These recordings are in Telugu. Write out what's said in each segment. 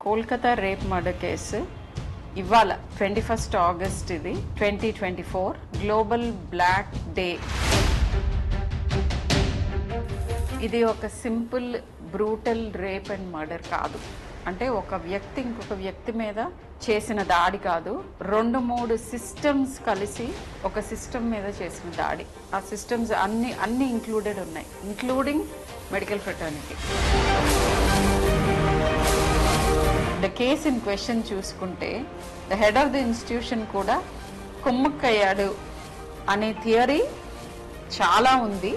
కోల్కతా రేప్ మర్డర్ కేసు ఇవాళ 21 ఆగస్ట్ ఇది 2024 గ్లోబల్ బ్లాక్ డే. ఇది ఒక simple brutal rape and murder కాదు. అంటే ఒక వ్యక్తి ఇంకొక వ్యక్తి మీద చేసిన దాడి కాదు, 2-3 సిస్టమ్స్ కలిసి ఒక సిస్టమ్ మీద చేసిన దాడి. ఆ సిస్టమ్స్ అన్ని ఇంక్లూడెడ్ ఉన్నాయి, including medical fraternity. The case in question చూసుకుంటే the head of the institution కూడా కుమ్మక్కయ్యాడు అనే థియరీ చాలా ఉంది.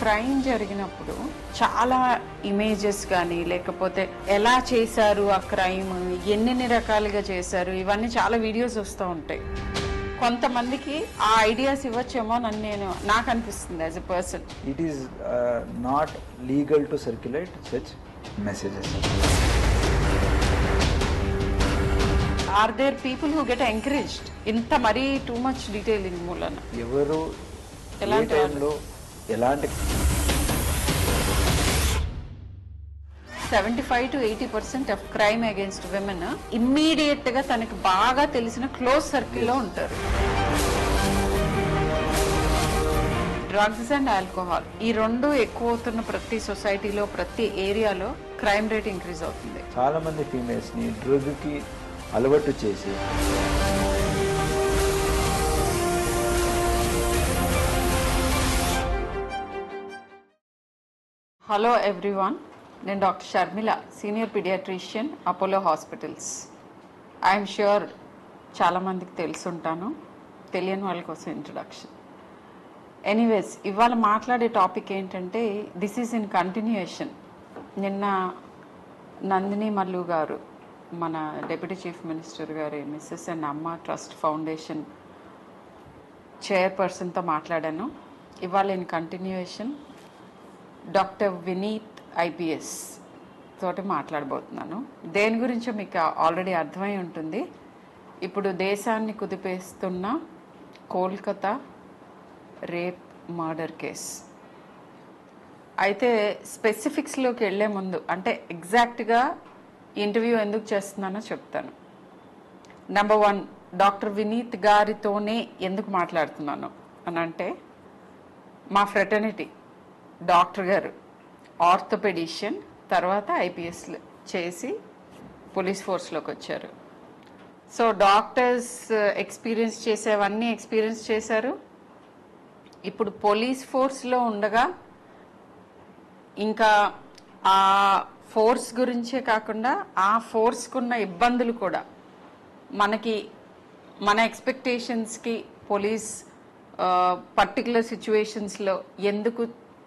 క్రైమ్ జరిగినప్పుడు చాలా ఇమేజెస్ కానీ లేకపోతే ఎలా చేశారు ఆ క్రైమ్, ఎన్ని రకాలుగా చేశారు, ఇవన్నీ చాలా వీడియోస్ వస్తూ ఉంటాయి. కొంతమందికి ఆ ఐడియాస్ ఇవ్వచ్చేమో నాకు అనిపిస్తుంది as a person. It is not legal to circulate such messages. Are there people who get encouraged ఇంత మరీ టూ మచ్ డీటెయిలింగ్ మూలన? ఎవరు ఎలాంటి 75 to 80% of crime against women immediate గా తనకి బాగా తెలిసిన క్లోజ్ సర్కిల్లో ఉంటారు. డ్రగ్స్ అండ్ ఆల్కహాల్ ఈ రెండు ఎక్కువ అవుతున్న ప్రతి సొసైటీలో, ప్రతి ఏరియాలో క్రైమ్ రేట్ ఇంక్రీజ్ అవుతుంది. చాలా మంది ఫీమేల్స్ ని డ్రగ్ కి అలవాటు చేసి హలో ఎవ్రీవన్, నేను doctor Sharmila, senior paediatrician, Apollo hospitals. I'm sure చాలామందికి తెలుసుంటాను, తెలియని వాళ్ళ కోసం ఇంట్రడక్షన్. ఎనీవేస్, ఇవాళ మాట్లాడే టాపిక్ ఏంటంటే దిస్ ఈజ్ ఇన్ కంటిన్యూయేషన్. నిన్న నందిని మల్లు గారు, మన డిప్యూటీ చీఫ్ మినిస్టర్ గారి missus and Amma trust foundation చైర్పర్సన్తో మాట్లాడాను. ఇవాళ in continuation doctor Vineeth IPS తోటి మాట్లాడబోతున్నాను. దేని గురించో మీకు ఆల్రెడీ అర్థమై ఉంటుంది. ఇప్పుడు దేశాన్ని కుదిపేస్తున్న కోల్కతా రేప్ మర్డర్ కేస్. అయితే స్పెసిఫిక్స్లోకి వెళ్లే ముందు, అంటే ఎగ్జాక్ట్గా ఇంటర్వ్యూ ఎందుకు చేస్తున్నానో చెప్తాను. నెంబర్ 1, డాక్టర్ వినీత్ గారితోనే ఎందుకు మాట్లాడుతున్నాను అని అంటే, మా ఫ్రెటర్నిటీ డాక్టర్ గారు ఆర్థోపెడిషియన్, తర్వాత ఐపీఎస్ చేసి పోలీస్ ఫోర్స్లోకి వచ్చారు. సో డాక్టర్స్ ఎక్స్పీరియన్స్ చేసేవన్నీ ఎక్స్పీరియన్స్ చేశారు. ఇప్పుడు పోలీస్ ఫోర్స్లో ఉండగా ఇంకా ఆ ఫోర్స్ గురించే కాకుండా ఆ ఫోర్స్కున్న ఇబ్బందులు కూడా మన ఎక్స్పెక్టేషన్స్కి పోలీస్ పర్టికులర్ సిచ్యువేషన్స్లో ఎందుకు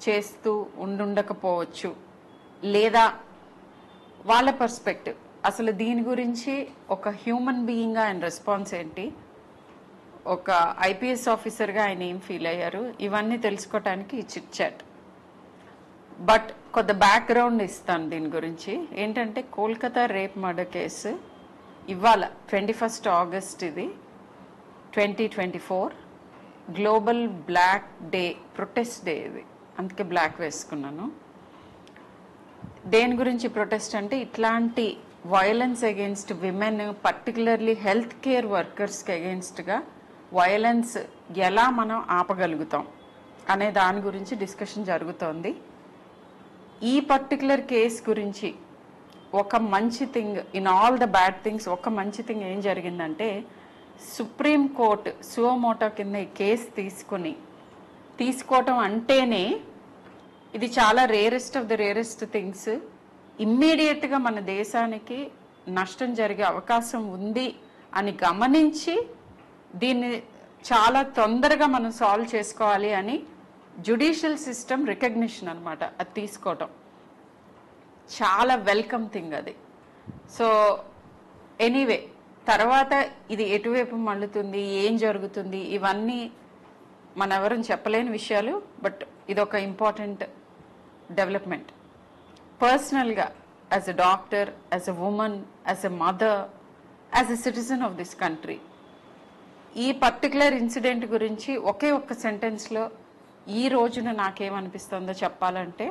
చేస్తూ ఉండకపోవచ్చు, లేదా వాళ్ళ పర్స్పెక్టివ్, అసలు దీని గురించి ఒక హ్యూమన్ బీయింగ్గా ఆయన రెస్పాన్స్ ఏంటి, ఒక ఐపీఎస్ ఆఫీసర్గా ఆయన ఏం ఫీల్ అయ్యారు, ఇవన్నీ తెలుసుకోవటానికి ఈ చిట్ చాట్. బట్ కొంత బ్యాక్గ్రౌండ్ ఇస్తాను దీని గురించి. ఏంటంటే కోల్కతా రేప్ మర్డర్ కేసు ఇవాళ 21 ఆగస్ట్ ఇది 2024 global black day, protest day ఇది, అందుకే బ్లాక్ వేసుకున్నాను. దేని గురించి ప్రొటెస్ట్ అంటే, ఇట్లాంటి violence against women, particularly health care వర్కర్స్కి అగేన్స్ట్గా వయలెన్స్ ఎలా మనం ఆపగలుగుతాం అనే దాని గురించి డిస్కషన్ జరుగుతోంది. ఈ పర్టికులర్ కేస్ గురించి ఒక మంచి thing in all the bad things, ఒక మంచి థింగ్ ఏం జరిగిందంటే, సుప్రీం కోర్టు సువోమోటో కింద ఈ కేసు తీసుకోవటం అంటేనే ఇది చాలా rarest of the rarest things. ఇమ్మీడియట్గా మన దేశానికి నష్టం జరిగే అవకాశం ఉంది అని గమనించి దీన్ని చాలా తొందరగా మనం సాల్వ్ చేసుకోవాలి అని జ్యుడిషియల్ సిస్టమ్ రికగ్నిషన్ అనమాట. అది తీసుకోవటం చాలా వెల్కమ్ థింగ్ అది. సో ఎనీవే, తర్వాత ఇది ఎటువైపు మళ్ళుతుంది, ఏం జరుగుతుంది, ఇవన్నీ మన ఎవరని చెప్పలేని విషయాలు. బట్ ఇదొక ఇంపార్టెంట్ డెవలప్మెంట్. పర్సనల్గా as a doctor, as a women, as a mother, as a citizen of this country, ఈ పర్టికులర్ ఇన్సిడెంట్ గురించి ఒకే ఒక్క సెంటెన్స్లో ఈ రోజున నాకేమనిపిస్తుందో చెప్పాలంటే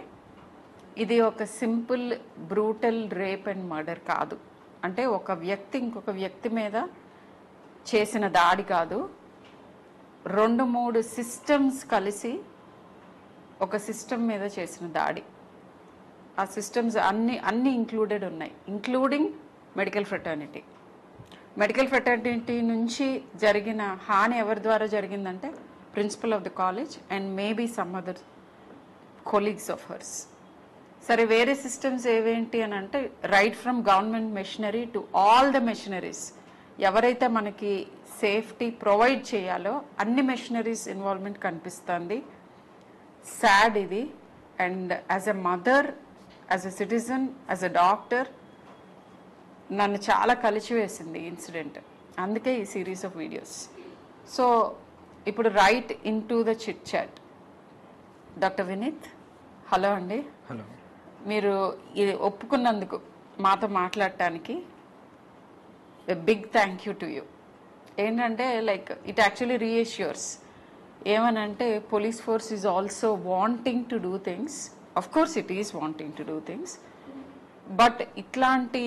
ఇది ఒక simple brutal rape and murder కాదు. అంటే ఒక వ్యక్తి ఇంకొక వ్యక్తి మీద చేసిన దాడి కాదు, 2-3 సిస్టమ్స్ కలిసి ఒక సిస్టమ్ మీద చేసిన దాడి. ఆ సిస్టమ్స్ అన్ని ఇంక్లూడెడ్ ఉన్నాయి, including medical fraternity. Medical fraternity నుంచి జరిగిన హాని ఎవరి ద్వారా జరిగిందంటే principal of the college and maybe some other colleagues of hers. సరే, వేరే సిస్టమ్స్ ఏవేంటి అని అంటే right from government machinery to all the machineries, ఎవరైతే మనకి సేఫ్టీ ప్రొవైడ్ చేయాలో అన్ని మెషినరీస్ ఇన్వాల్వ్మెంట్ కనిపిస్తుంది. సాడ్ ఇది. And as a mother, as a citizen, as a doctor నన్ను చాలా కలిచివేసింది ఈ ఇన్సిడెంట్. అందుకే ఈ సిరీస్ ఆఫ్ వీడియోస్. సో ఇప్పుడు right into the chit chat. Doctor Vineeth, hello అండి. హలో. మీరు ఇది ఒప్పుకున్నందుకు మాతో మాట్లాడటానికి big thank you to you. ఏంటంటే లైక్ ఇట్ యాక్చువల్లీ రీఎష్యూర్స్. ఏమనంటే police force is also wanting to do things. Of course it is wanting to do things, but ఇట్లాంటి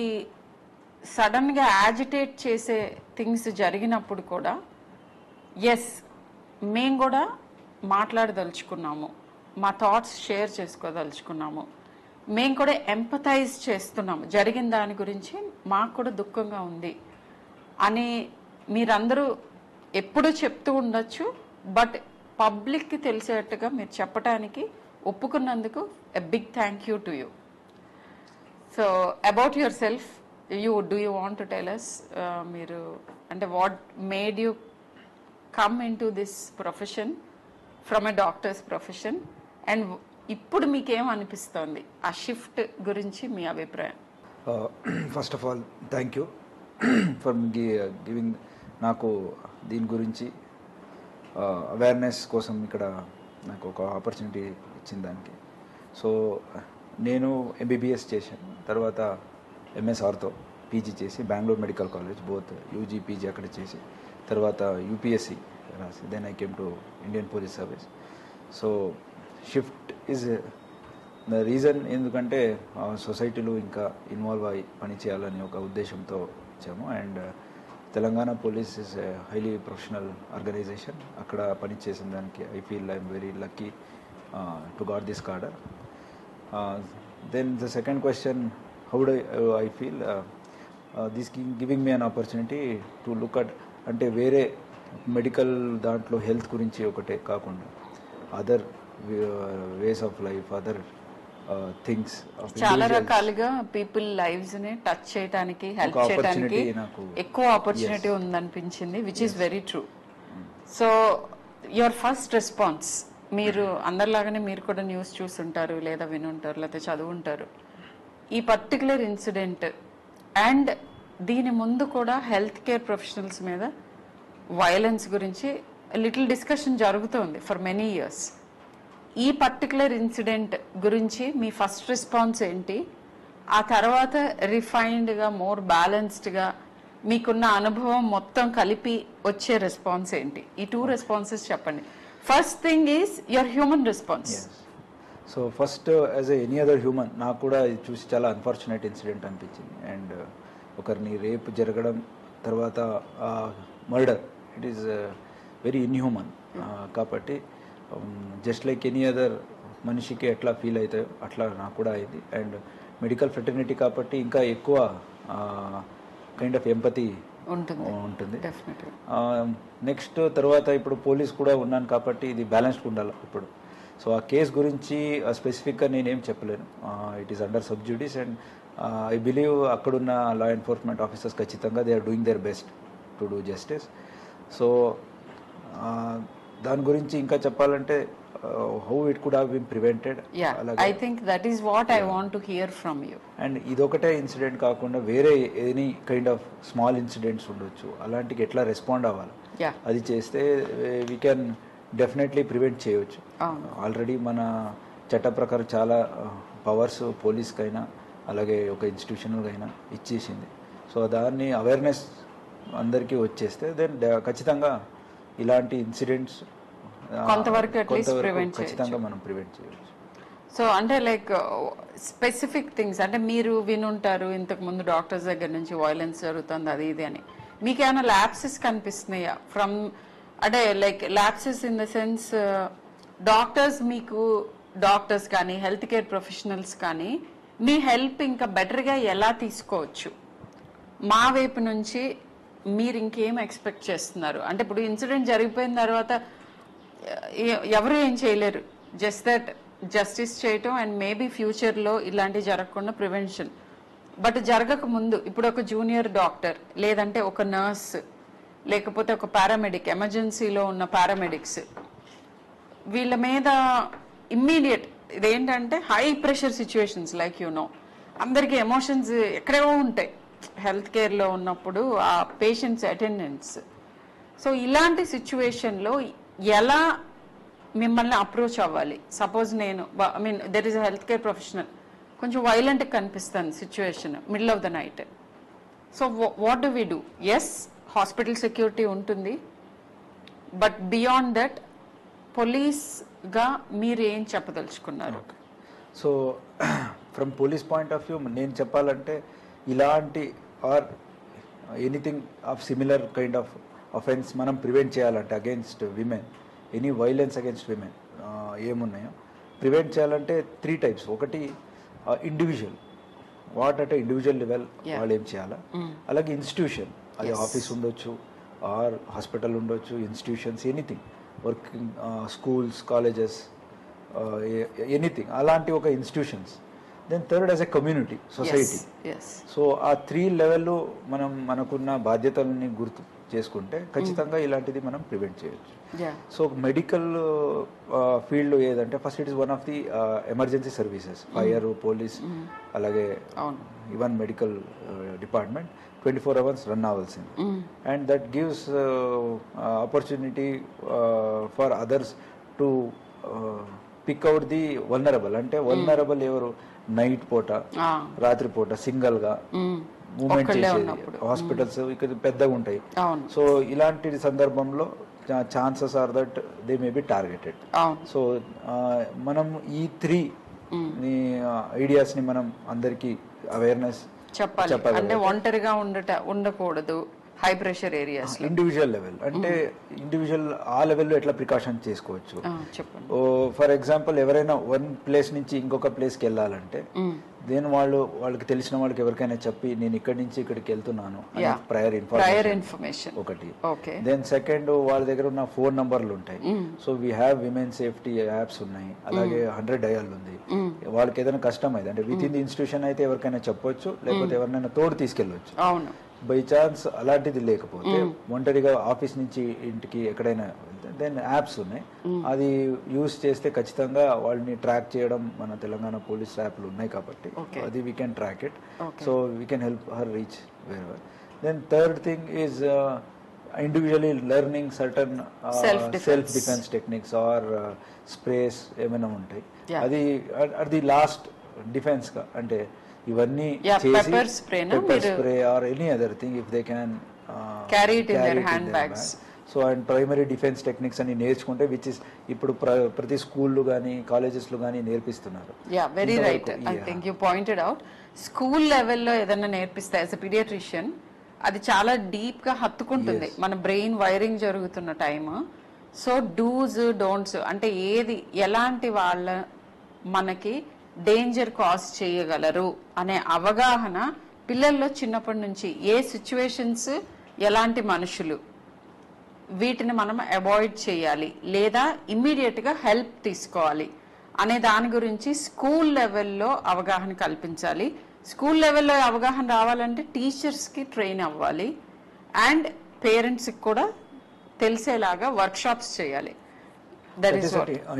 సడన్గా యాజిటేట్ చేసే థింగ్స్ జరిగినప్పుడు కూడా ఎస్, మేము కూడా మాట్లాడదలుచుకున్నాము, మా థాట్స్ షేర్ చేసుకోదలుచుకున్నాము, మేము కూడా ఎంపథైజ్ చేస్తున్నాము, జరిగిన దాని గురించి మాకు కూడా దుఃఖంగా ఉంది అని మీరందరూ ఎప్పుడూ చెప్తూ ఉండొచ్చు. బట్ పబ్లిక్కి తెలిసేట్టుగా మీరు చెప్పడానికి ఒప్పుకున్నందుకు a big thank you to you. So about yourself, do you want to tell us, మీరు అంటే what made you come into this profession from a doctor's profession, and ఇప్పుడు మీకేం అనిపిస్తోంది ఆ షిఫ్ట్ గురించి మీ అభిప్రాయం? First of all thank you for giving నాకు దీని గురించి అవేర్నెస్ కోసం ఇక్కడ నాకు ఒక ఆపర్చునిటీ ఇచ్చిన దానికి. సో నేను ఎంబీబీఎస్ చేశాను, తర్వాత ఎంఎస్ ఆర్థో పీజీ చేసి Bengaluru medical college both UG PG అక్కడ చేసి తర్వాత యూపీఎస్సి రాసి then I came to Indian police service. So shift is the reason, ఎందుకంటే సొసైటీలో ఇంకా ఇన్వాల్వ్ అయ్యి పని చేయాలని ఒక ఉద్దేశంతో వచ్చాము. And Telangana police is a highly professional organisation. అక్కడ పని చేసిన దానికి I feel I'm very lucky to got this cadre. Then the second question, how do I feel this giving me an opportunity to look at, అంటే వేరే మెడికల్ దాంట్లో హెల్త్ గురించి ఒకటే కాకుండా other ways of life, other things, చాలా రకాలుగా పీపుల్ లైవ్స్ ని టచ్ చేయడానికి, హెల్ప్ చేయడానికి ఎక్కువ ఆపర్చునిటీ ఉందనిపించింది, which is very true. So your first response, మీరు అందరిలాగానే మీరు కూడా న్యూస్ చూస్తుంటారు, లేదా వినుంటారు, లేదా చదువుంటారు. ఈ పర్టికులర్ ఇన్సిడెంట్ అండ్ దీని ముందు కూడా హెల్త్ కేర్ ప్రొఫెషనల్స్ మీద వైలెన్స్ గురించి లిటిల్ డిస్కషన్ జరుగుతోంది ఫర్ మెనీ ఇయర్స్. ఈ పర్టికులర్ ఇన్సిడెంట్ గురించి మీ ఫస్ట్ రెస్పాన్స్ ఏంటి? ఆ తర్వాత రిఫైన్డ్గా, మోర్ బ్యాలెన్స్డ్గా మీకున్న అనుభవం మొత్తం కలిపి వచ్చే రెస్పాన్స్ ఏంటి? ఈ 2 రెస్పాన్సెస్ చెప్పండి. First thing is your human response. So first, as any other human, నాకు కూడా ఇది చూసి చాలా అన్ఫార్చునేట్ ఇన్సిడెంట్ అనిపించింది. అండ్ ఒకరిని రేప్ జరగడం, తర్వాత murder, it is very inhuman. కాబట్టి జస్ట్ లైక్ ఎనీ అదర్ మనిషికి ఎట్లా ఫీల్ అవుతాయో అట్లా నాకు కూడా అయింది. అండ్ మెడికల్ ఫ్రెటర్నిటీ కాబట్టి ఇంకా ఎక్కువ కైండ్ ఆఫ్ ఎంపతి ఉంటుంది. నెక్స్ట్ తర్వాత ఇప్పుడు పోలీస్ కూడా ఉన్నాను కాబట్టి ఇది బ్యాలెన్స్డ్ ఉండాలి ఇప్పుడు. సో ఆ కేసు గురించి స్పెసిఫిక్గా నేనేం చెప్పలేను. It is under sub judice and I believe అక్కడున్న లా ఎన్ఫోర్స్మెంట్ ఆఫీసర్స్ ఖచ్చితంగా they are doing their best to do justice. So దాని గురించి ఇంకా చెప్పాలంటే how it could have been prevented. I think that is what I want to hear from you. And ఇదొకటే ఇన్సిడెంట్ కాకుండా వేరే any kind of small incidents ఉండొచ్చు, అలాంటికి ఎట్లా రెస్పాండ్ అవ్వాలి, అది చేస్తే వీ కెన్ డెఫినెట్లీ ప్రివెంట్ చేయవచ్చు. ఆల్రెడీ మన చట్ట ప్రకారం చాలా పవర్స్ పోలీస్కైనా అలాగే ఒక ఇన్స్టిట్యూషన్కైనా ఇచ్చేసింది. సో దాన్ని అవేర్నెస్ అందరికీ వచ్చేస్తే దెన్ ఖచ్చితంగా ఇలాంటి ఇన్సిడెంట్స్ కొంతవరకు అట్లీస్ట్ ప్రివెంట్ ఖచ్చితంగా మనం ప్రివెంట్ చేయొచ్చు. సో అంటే లైక్ స్పెసిఫిక్ థింగ్స్ అంటే మీరు వినుంటారు ఇంతకు ముందు డాక్టర్స్ దగ్గర నుంచి వైలెన్స్ జరుగుతుంది అది ఇది అని, మీకు ఏమైనా ల్యాప్సెస్ కనిపిస్తున్నాయా ఫ్రమ్ అంటే like lapses in the sense doctors మీకు డాక్టర్స్ కానీ హెల్త్ కేర్ ప్రొఫెషనల్స్ కానీ మీ హెల్ప్ ఇంకా బెటర్గా ఎలా తీసుకోవచ్చు, మా వైపు నుంచి మీరు ఇంకేం ఎక్స్పెక్ట్ చేస్తున్నారు? అంటే ఇప్పుడు ఇన్సిడెంట్ జరిగిపోయిన తర్వాత ఎవరు ఏం చేయలేరు, జస్ట్ దట్ జస్టిస్ చేయటం అండ్ మేబీ ఫ్యూచర్లో ఇలాంటివి జరగకుండా ప్రివెన్షన్. బట్ జరగక ముందు ఇప్పుడు ఒక జూనియర్ డాక్టర్ లేదంటే ఒక నర్స్ లేకపోతే ఒక పారామెడిక్, ఎమర్జెన్సీలో ఉన్న పారామెడిక్స్, వీళ్ళ మీద ఇమ్మీడియట్ ఇదేంటంటే హై ప్రెషర్ సిచ్యువేషన్స్ లైక్ అందరికీ ఎమోషన్స్ ఎక్కడేవో ఉంటాయి హెల్త్ కేర్లో ఉన్నప్పుడు ఆ పేషెంట్స్ అటెండెన్స్. సో ఇలాంటి సిచ్యువేషన్లో ఎలా మిమ్మల్ని అప్రోచ్ అవ్వాలి? సపోజ్ నేను I mean there is a health care professional, కొంచెం వైలెంట్ కనిపిస్తాను situation middle of the night. So what do we do? Yes, hospital security ఉంటుంది, బట్ బియాండ్ దట్ పోలీస్గా మీరు ఏం చెప్పదలుచుకున్నారు? So from police point of view నేను చెప్పాలంటే ఇలాంటి or anything of similar kind of offence మనం ప్రివెంట్ చేయాలంటే against women, any violence against women ఏమున్నాయో ప్రివెంట్ చేయాలంటే 3 types. ఒకటి ఇండివిజువల్, వాట్ అంటే ఇండివిజువల్ లెవెల్ వాళ్ళు ఏం చేయాలా, అలాగే ఇన్స్టిట్యూషన్, అది ఆఫీస్ ఉండొచ్చు ఆర్ హాస్పిటల్ ఉండొచ్చు, institutions anything, working schools, colleges, anything అలాంటి ఒక institutions. Then third as a community, society. So ఆ 3 లెవెల్లో మనం మనకున్న బాధ్యతలని గుర్తు చేసుకుంటే ఖచ్చితంగా ఇలాంటిది మనం ప్రివెంట్ చేయొచ్చు. సో మెడికల్ ఫీల్డ్ ఏదంటే first it is one of the emergency services, fire, police, అలాగే even medical department 24 hours run అవ్వాల్సింది. And that gives opportunity for others to pick out the vulnerable. అంటే వల్నరబుల్ ఎవరు? నైట్ పూట, రాత్రి పూట సింగల్ గా మూవ్మెంట్ చేసేది, హాస్పిటల్స్ ఇక్కడ పెద్దగా ఉంటాయి. సో ఇలాంటి సందర్భంలో chances are that they may be targeted. So మనం ఈ 3 ఐడియాస్ ని మనం అందరికి అవేర్నెస్ చెప్పాలి. అంటే ఒంటరిగా ఉండకూడదు high pressure areas. Individual level అంటే ఇండివిజువల్ ఆ లెవెల్లో ఎట్లా ప్రికాషన్ చేసుకోవచ్చు. ఫర్ ఎగ్జాంపుల్ ఎవరైనా వన్ ప్లేస్ నుంచి ఇంకొక ప్లేస్కి వెళ్ళాలంటే దెన్ వాళ్ళకి తెలిసిన వాళ్ళకి ఎవరికైనా చెప్పి నేను ఇక్కడి నుంచి ఇక్కడికి వెళ్తున్నాను ప్రయర్ ఇన్ఫర్మేషన్ ఒకటి. దెన్ సెకండ్ వాళ్ళ దగ్గర ఉన్న ఫోన్ నంబర్లు ఉంటాయి. So we have women safety apps ఉన్నాయి, అలాగే 100 డయల్ ఉంది. వాళ్ళకి ఏదైనా కష్టం అయితే అంటే విత్ ఇన్ ది ఇన్స్టిట్యూషన్ అయితే ఎవరికైనా చెప్పొచ్చు, లేకపోతే ఎవరినైనా తోడు తీసుకెళ్ళవచ్చు. బై ఛాన్స్ అలాంటిది లేకపోతే ఒంటరిగా ఆఫీస్ నుంచి ఇంటికి ఎక్కడైనా వెళ్తే దెన్ యాప్స్ ఉన్నాయి, అది యూస్ చేస్తే ఖచ్చితంగా వాళ్ళని ట్రాక్ చేయడం మన తెలంగాణ పోలీస్ యాప్లు ఉన్నాయి కాబట్టి అది we can track it. So we can help her reach where. Then third thing is individually learning certain self defense techniques or sprays ఏమైనా ఉంటాయి. అది అది లాస్ట్ డిఫెన్స్ గా అంటే ఇవన్నీ pepper spray or any other thing if they can carry it in their hand bags. So and primary defence techniques అని నేర్చుకుంటే విచ్ ఇస్ ఇప్పుడు ప్రతి స్కూల్లో కానీ కాలేజెస్లో కానీ నేర్పిస్తున్నారు. Very right. I think you pointed out school లెవెల్లో ఏదైనా నేర్పిస్తే యాజ్ ఎ పీడియాట్రిషియన్ అది చాలా డీప్ గా హత్తుకుంటుంది మన బ్రెయిన్ వైరింగ్ జరుగుతున్న టైమ్. సో డూస్ డోంట్స్ అంటే ఏది ఎలాంటి వాళ్ళ మనకి డేంజర్ కాజ్ చేయగలరు అనే అవగాహన పిల్లల్లో చిన్నప్పటి నుంచి, ఏ సిచ్యువేషన్స్ ఎలాంటి మనుషులు వీటిని మనం అవాయిడ్ చేయాలి లేదా ఇమ్మీడియట్ గా హెల్ప్ తీసుకోవాలి అనే దాని గురించి స్కూల్ లెవెల్లో అవగాహన కల్పించాలి. స్కూల్ లెవెల్లో అవగాహన రావాలంటే టీచర్స్కి ట్రైన్ అవ్వాలి అండ్ పేరెంట్స్కి కూడా తెలిసేలాగా వర్క్ షాప్స్ చేయాలి.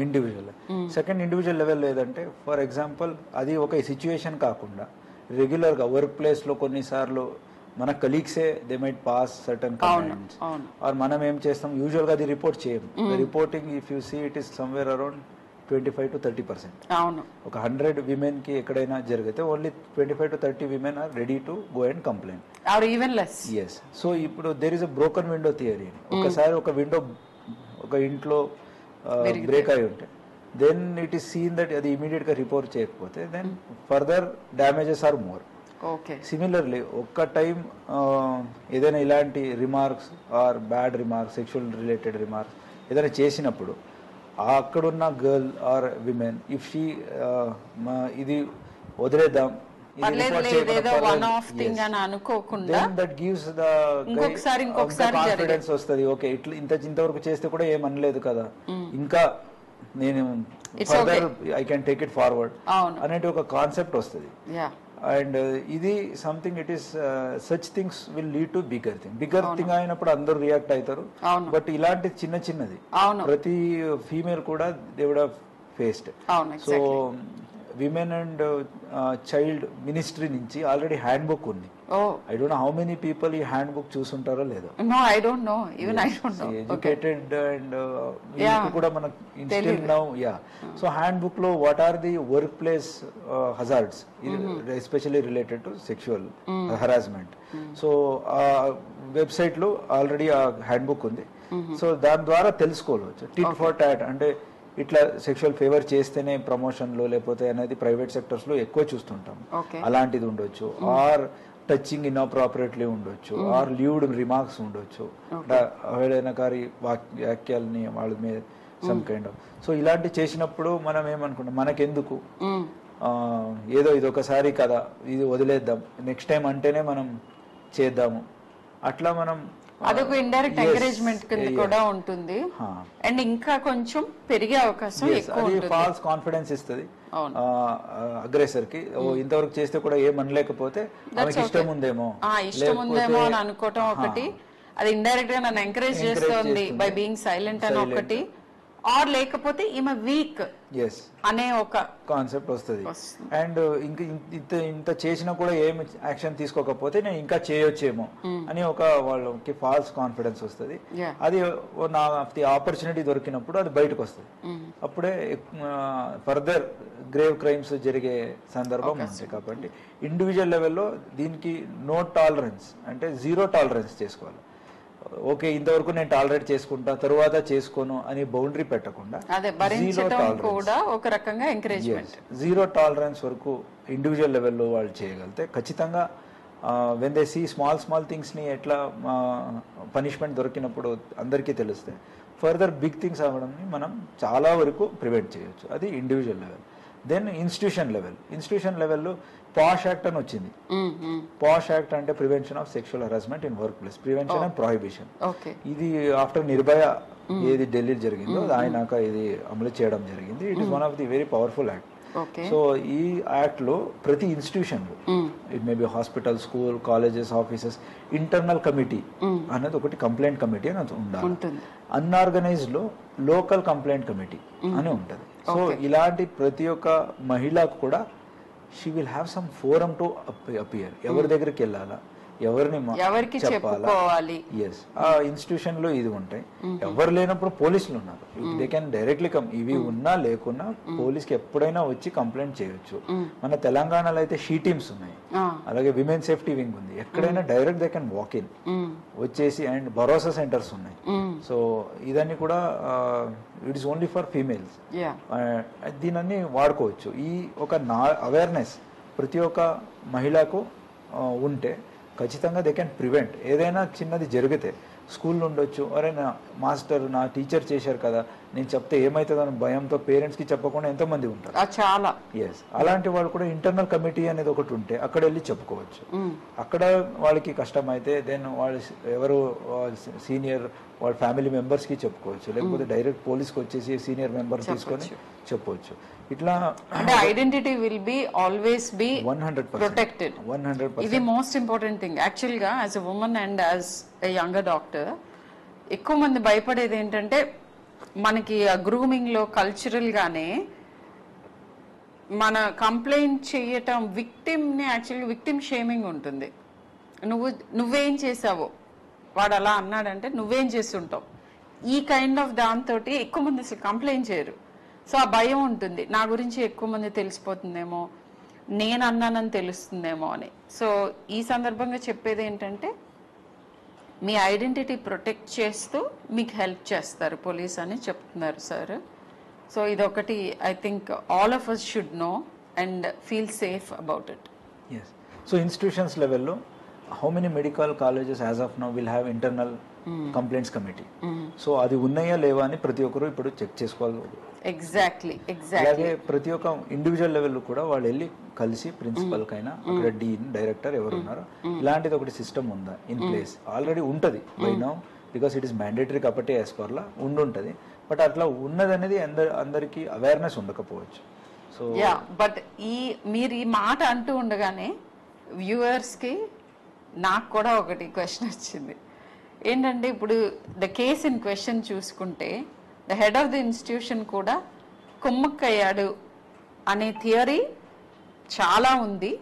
ఇండివిజువల్. సెకండ్ ఇండివిజువల్ లెవెల్ లేదంటే ఫర్ ఎగ్జాంపుల్ అది ఒక సిచ్యువేషన్ కాకుండా రెగ్యులర్గా వర్క్ ప్లేస్లో కొన్నిసార్లు మన కలీగ్సే they might pass certain comments or మనం ఏం చేస్తాం యూజువల్గా అది రిపోర్ట్ చేయం. Reporting if you see it is somewhere around 25 to 30%. ఒక 100 విమెన్ కి ఎక్కడైనా జరిగితే only 25 to 30 women are ready to go and complaint or even less. yes. So ఇప్పుడు there is a broken window theory. ఒకసారి ఒక విండో ఒక ఇంట్లో బ్రేక్ అయి ఉంటే then it is seen that అది ఇమీడియట్ గా రిపోర్ట్ చేయకపోతే then further damages are more. Similarly ఒక్క టైం ఏదైనా ఇలాంటి remarks or bad remarks, sexual related remarks ఏదైనా చేసినప్పుడు అక్కడున్న girl or women if she ఇది వదిలేద్దాం కాన్ఫిడెన్స్ వస్తుంది. ఓకే ఇట్లా ఇంతవరకు చేస్తే కూడా ఏమనలేదు కదా, ఇంకా నేను further I can take it forward అనేది ఒక కాన్సెప్ట్ వస్తుంది. అండ్ ఇది something it is such things will lead to bigger thing అయినప్పుడు అందరూ రియాక్ట్ అవుతారు. బట్ ఇలాంటి చిన్నది ప్రతి ఫీమేల్ కూడా they would have faced. So women and child ministry నుంచి ఆల్రెడీ హ్యాండ్ బుక్ ఉంది. I don't know how many people ఈ హ్యాండ్ బుక్ చూసుంటారో లేదో. ఎడ్యుకేటెడ్ అండ్ కూడా మనకు instil now so handbook లో what are the workplace hazards especially related to sexual harassment. So ఆ వెబ్సైట్ లో ఆల్రెడీ ఆ హ్యాండ్ బుక్ ఉంది. సో దాని ద్వారా తెలుసుకోవచ్చు. టిట్ ఫర్ టాట్ అంటే ఇట్లా సెక్షువల్ ఫేవర్ చేస్తేనే ప్రమోషన్లు లేకపోతే అనేది ప్రైవేట్ సెక్టర్స్ లో ఎక్కువ చూస్తుంటాం. అలాంటిది ఉండొచ్చు, ఆర్ టచింగ్ ఇన్అప్రాపరేట్లీ ఉండొచ్చు, ఆర్ లీవ్డ్ రిమార్క్స్ ఉండొచ్చు, అవహేళనకారి వాక్యాలని వాళ్ళ మీద సమ్ కైండ్ ఆఫ్. సో ఇలాంటి చేసినప్పుడు మనం ఏమనుకుంటాం, మనకెందుకు ఏదో ఇది ఒకసారి కదా ఇది వదిలేద్దాం, నెక్స్ట్ టైం అంటేనే మనం చేద్దాము, అట్లా మనం అదొక ఇండైరెక్ట్ ఎంకరేజ్మెంట్ కింద కూడా ఉంటుంది. అండ్ ఇంకా కొంచెం పెరిగే అవకాశం ఎక్కువ ఉంటుంది. ఫాల్స్ కాన్ఫిడెన్స్ ఇస్తుంది అగ్రెసర్ కి. ఇంతవరకు చేస్తే కూడా ఏమనలేకపోతే ఇష్టం ఉందేమో అని అనుకోవటం ఒకటి, అది ఇండైరెక్ట్ గా నన్ను ఎంకరేజ్ చేస్తోంది బై బీయింగ్ సైలెంట్ అని ఒకటి, ఆర్ లేకపోతే ఈమె వీక్ అనే ఒక కాన్సెప్ట్ వస్తుంది. అండ్ ఇంత చేసినా కూడా ఏమి యాక్షన్ తీసుకోకపోతే నేను ఇంకా చేయొచ్చేమో అని ఒక వాళ్ళకి ఫాల్స్ కాన్ఫిడెన్స్ వస్తుంది. అది నా ఆపర్చునిటీ దొరికినప్పుడు అది బయటకు వస్తుంది. అప్పుడే ఫర్దర్ గ్రేవ్ క్రైమ్స్ జరిగే సందర్భం ఉంది. కాబట్టి ఇండివిజువల్ లెవెల్లో దీనికి నో టాలరెన్స్ అంటే జీరో టాలరెన్స్ చేసుకోవాలి. ఓకే ఇంతవరకు నేను టాలరేట్ చేసుకుంటా తరువాత చేసుకోను అని బౌండరీ పెట్టకుండా జీరో టాలరెన్స్ వరకు ఇండివిజువల్ లెవెల్లో వాళ్ళు చేయగలిగితే ఖచ్చితంగా when they see small things ని ఎట్లా పనిష్మెంట్ దొరికినప్పుడు అందరికీ తెలిస్తే ఫర్దర్ బిగ్ థింగ్స్ అవ్వడంని మనం చాలా వరకు ప్రివెంట్ చేయొచ్చు. అది ఇండివిజువల్ లెవెల్. దెన్ ఇన్స్టిట్యూషన్ లెవెల్లో పాష్ యాక్ట్ అని వచ్చింది. పాష్ యాక్ట్ అంటే prevention of sexual harassment in work place, prevention and prohibition. ఇది ఆఫ్టర్ నిర్భయ ఏది ఢిల్లీ జరిగిందో ఆయనాక ఇది అమలు చేయడం జరిగింది. It is one of the very powerful act. So ఈ యాక్ట్ లో ప్రతి ఇన్స్టిట్యూషన్ లో it may B hospital, school, colleges, offices internal committee అనేది ఒకటి కంప్లైంట్ కమిటీ అని ఉండాలి. అన్ఆర్గనైజ్డ్ లో లోకల్ కంప్లైంట్ కమిటీ అని ఉంటది. సో ఇలాంటి ప్రతి ఒక్క మహిళకు కూడా she will have some forum to appear. ఎవరి దగ్గరికి వెళ్ళాలా, ఎవరికి చెప్పాలి. ఎస్ ఆ ఇన్స్టిట్యూషన్ లో ఇది ఉంటాయి. ఎవరు లేనప్పుడు పోలీసులు ఉన్నారు, దే కెన్ డైరెక్ట్లీ కమ్. ఇవి ఉన్నా లేకున్నా పోలీస్ కి ఎప్పుడైనా వచ్చి కంప్లైంట్ చేయొచ్చు. మన తెలంగాణలో అయితే షీ టీమ్స్ ఉన్నాయి, అలాగే విమెన్ సేఫ్టీ వింగ్ ఉంది. ఎక్కడైనా direct they can walk in వచ్చేసి. అండ్ భరోసా సెంటర్స్ ఉన్నాయి. సో ఇదన్నీ కూడా it is only for females. దీనన్నీ వాడుకోవచ్చు. ఈ ఒక అవేర్నెస్ ప్రతి ఒక్క మహిళకు ఉంటే ఖచ్చితంగా దే కెన్ ప్రివెంట్. ఏదైనా చిన్నది జరిగితే స్కూల్లో ఉండొచ్చు, అరే నా మాస్టర్ నా టీచర్ చేశారు కదా నేను చెప్తే ఏమవుతుందని భయంతో పేరెంట్స్ కి చెప్పకుండా ఎంతమంది ఉంటారు చాలా. ఎస్ అలాంటి వాళ్ళు కూడా ఇంటర్నల్ కమిటీ అనేది ఒకటి ఉంటే అక్కడ వెళ్ళి చెప్పుకోవచ్చు. అక్కడ వాళ్ళకి కష్టం అయితే దెన్ వాళ్ళు ఎవరు సీనియర్ వాళ్ళ ఫ్యామిలీ మెంబర్స్ కి చెప్పుకోవచ్చు, లేకపోతే డైరెక్ట్ పోలీస్కి వచ్చేసి సీనియర్ మెంబర్ తీసుకొని చెప్పవచ్చు. ఇట్లా identity will be always be 100% protected. 100%. ఇది మోస్ట్ ఇంపార్టెంట్ థింగ్ యాక్చువల్ గా as a women and as a younger doctor. ఎక్కువ మంది భయపడేది ఏంటంటే మనకి ఆ గ్రూమింగ్ లో కల్చరల్ గానే మన కంప్లైంట్ చేయటం విక్టిమ్ ని యాక్చువల్గా విక్టిమ్ షేమింగ్ ఉంటుంది. నువ్వేం చేసావో వాడు అలా అన్నాడంటే నువ్వేం చేస్తుంటావు, ఈ కైండ్ ఆఫ్ దాంతో ఎక్కువ మంది అసలు కంప్లైంట్ చేయరు. సో ఆ భయం ఉంటుంది, నా గురించి ఎక్కువ మంది తెలిసిపోతుందేమో, నేను అన్నానని తెలుస్తుందేమో అని. సో ఈ సందర్భంగా చెప్పేది ఏంటంటే మీ ఐడెంటిటీ ప్రొటెక్ట్ చేస్తూ మీకు హెల్ప్ చేస్తారు పోలీస్ అని చెప్తున్నారు సార్. సో ఇదొకటి I think all of us should know and feel safe about it. Yes. So institutions లెవెల్లో how many medical colleges as of now will have internal complaints committee. So అది ఉన్నాయా లేవా అని ప్రతి ఒక్కరు ఇప్పుడు చెక్ చేసుకోవాలి. ఎగ్జాక్ట్లీ. అలాగే ప్రతి ఒక్క ఇండివిజువల్ లెవెల్ కూడా వాళ్ళు వెళ్ళి కలిసి ప్రిన్సిపల్ కైనా అక్కడ డీన్ డైరెక్టర్ ఎవరు ఉన్నారో ఇలాంటిది ఒకటి సిస్టమ్ ఉందా ఇన్ ప్లేస్. ఆల్రెడీ ఉంటుంది by now because it is mandatory కాబట్టి యాజ్ పర్ లా ఉండుంటది. బట్ అట్లా ఉన్నదనేది అందరికి అవేర్నెస్ ఉండకపోవచ్చు. సో బట్ మీరు ఈ మాట అంటూ ఉండగానే వ్యూవర్స్ కి నాకు కూడా ఒకటి క్వశ్చన్ వచ్చింది. ఏంటంటే ఇప్పుడు ద కేస్ ఇన్ క్వశ్చన్ చూసుకుంటే the head of the institution కూడా కుమ్మక్కయ్యాడు అనే థియరీ చాలా ఉంది.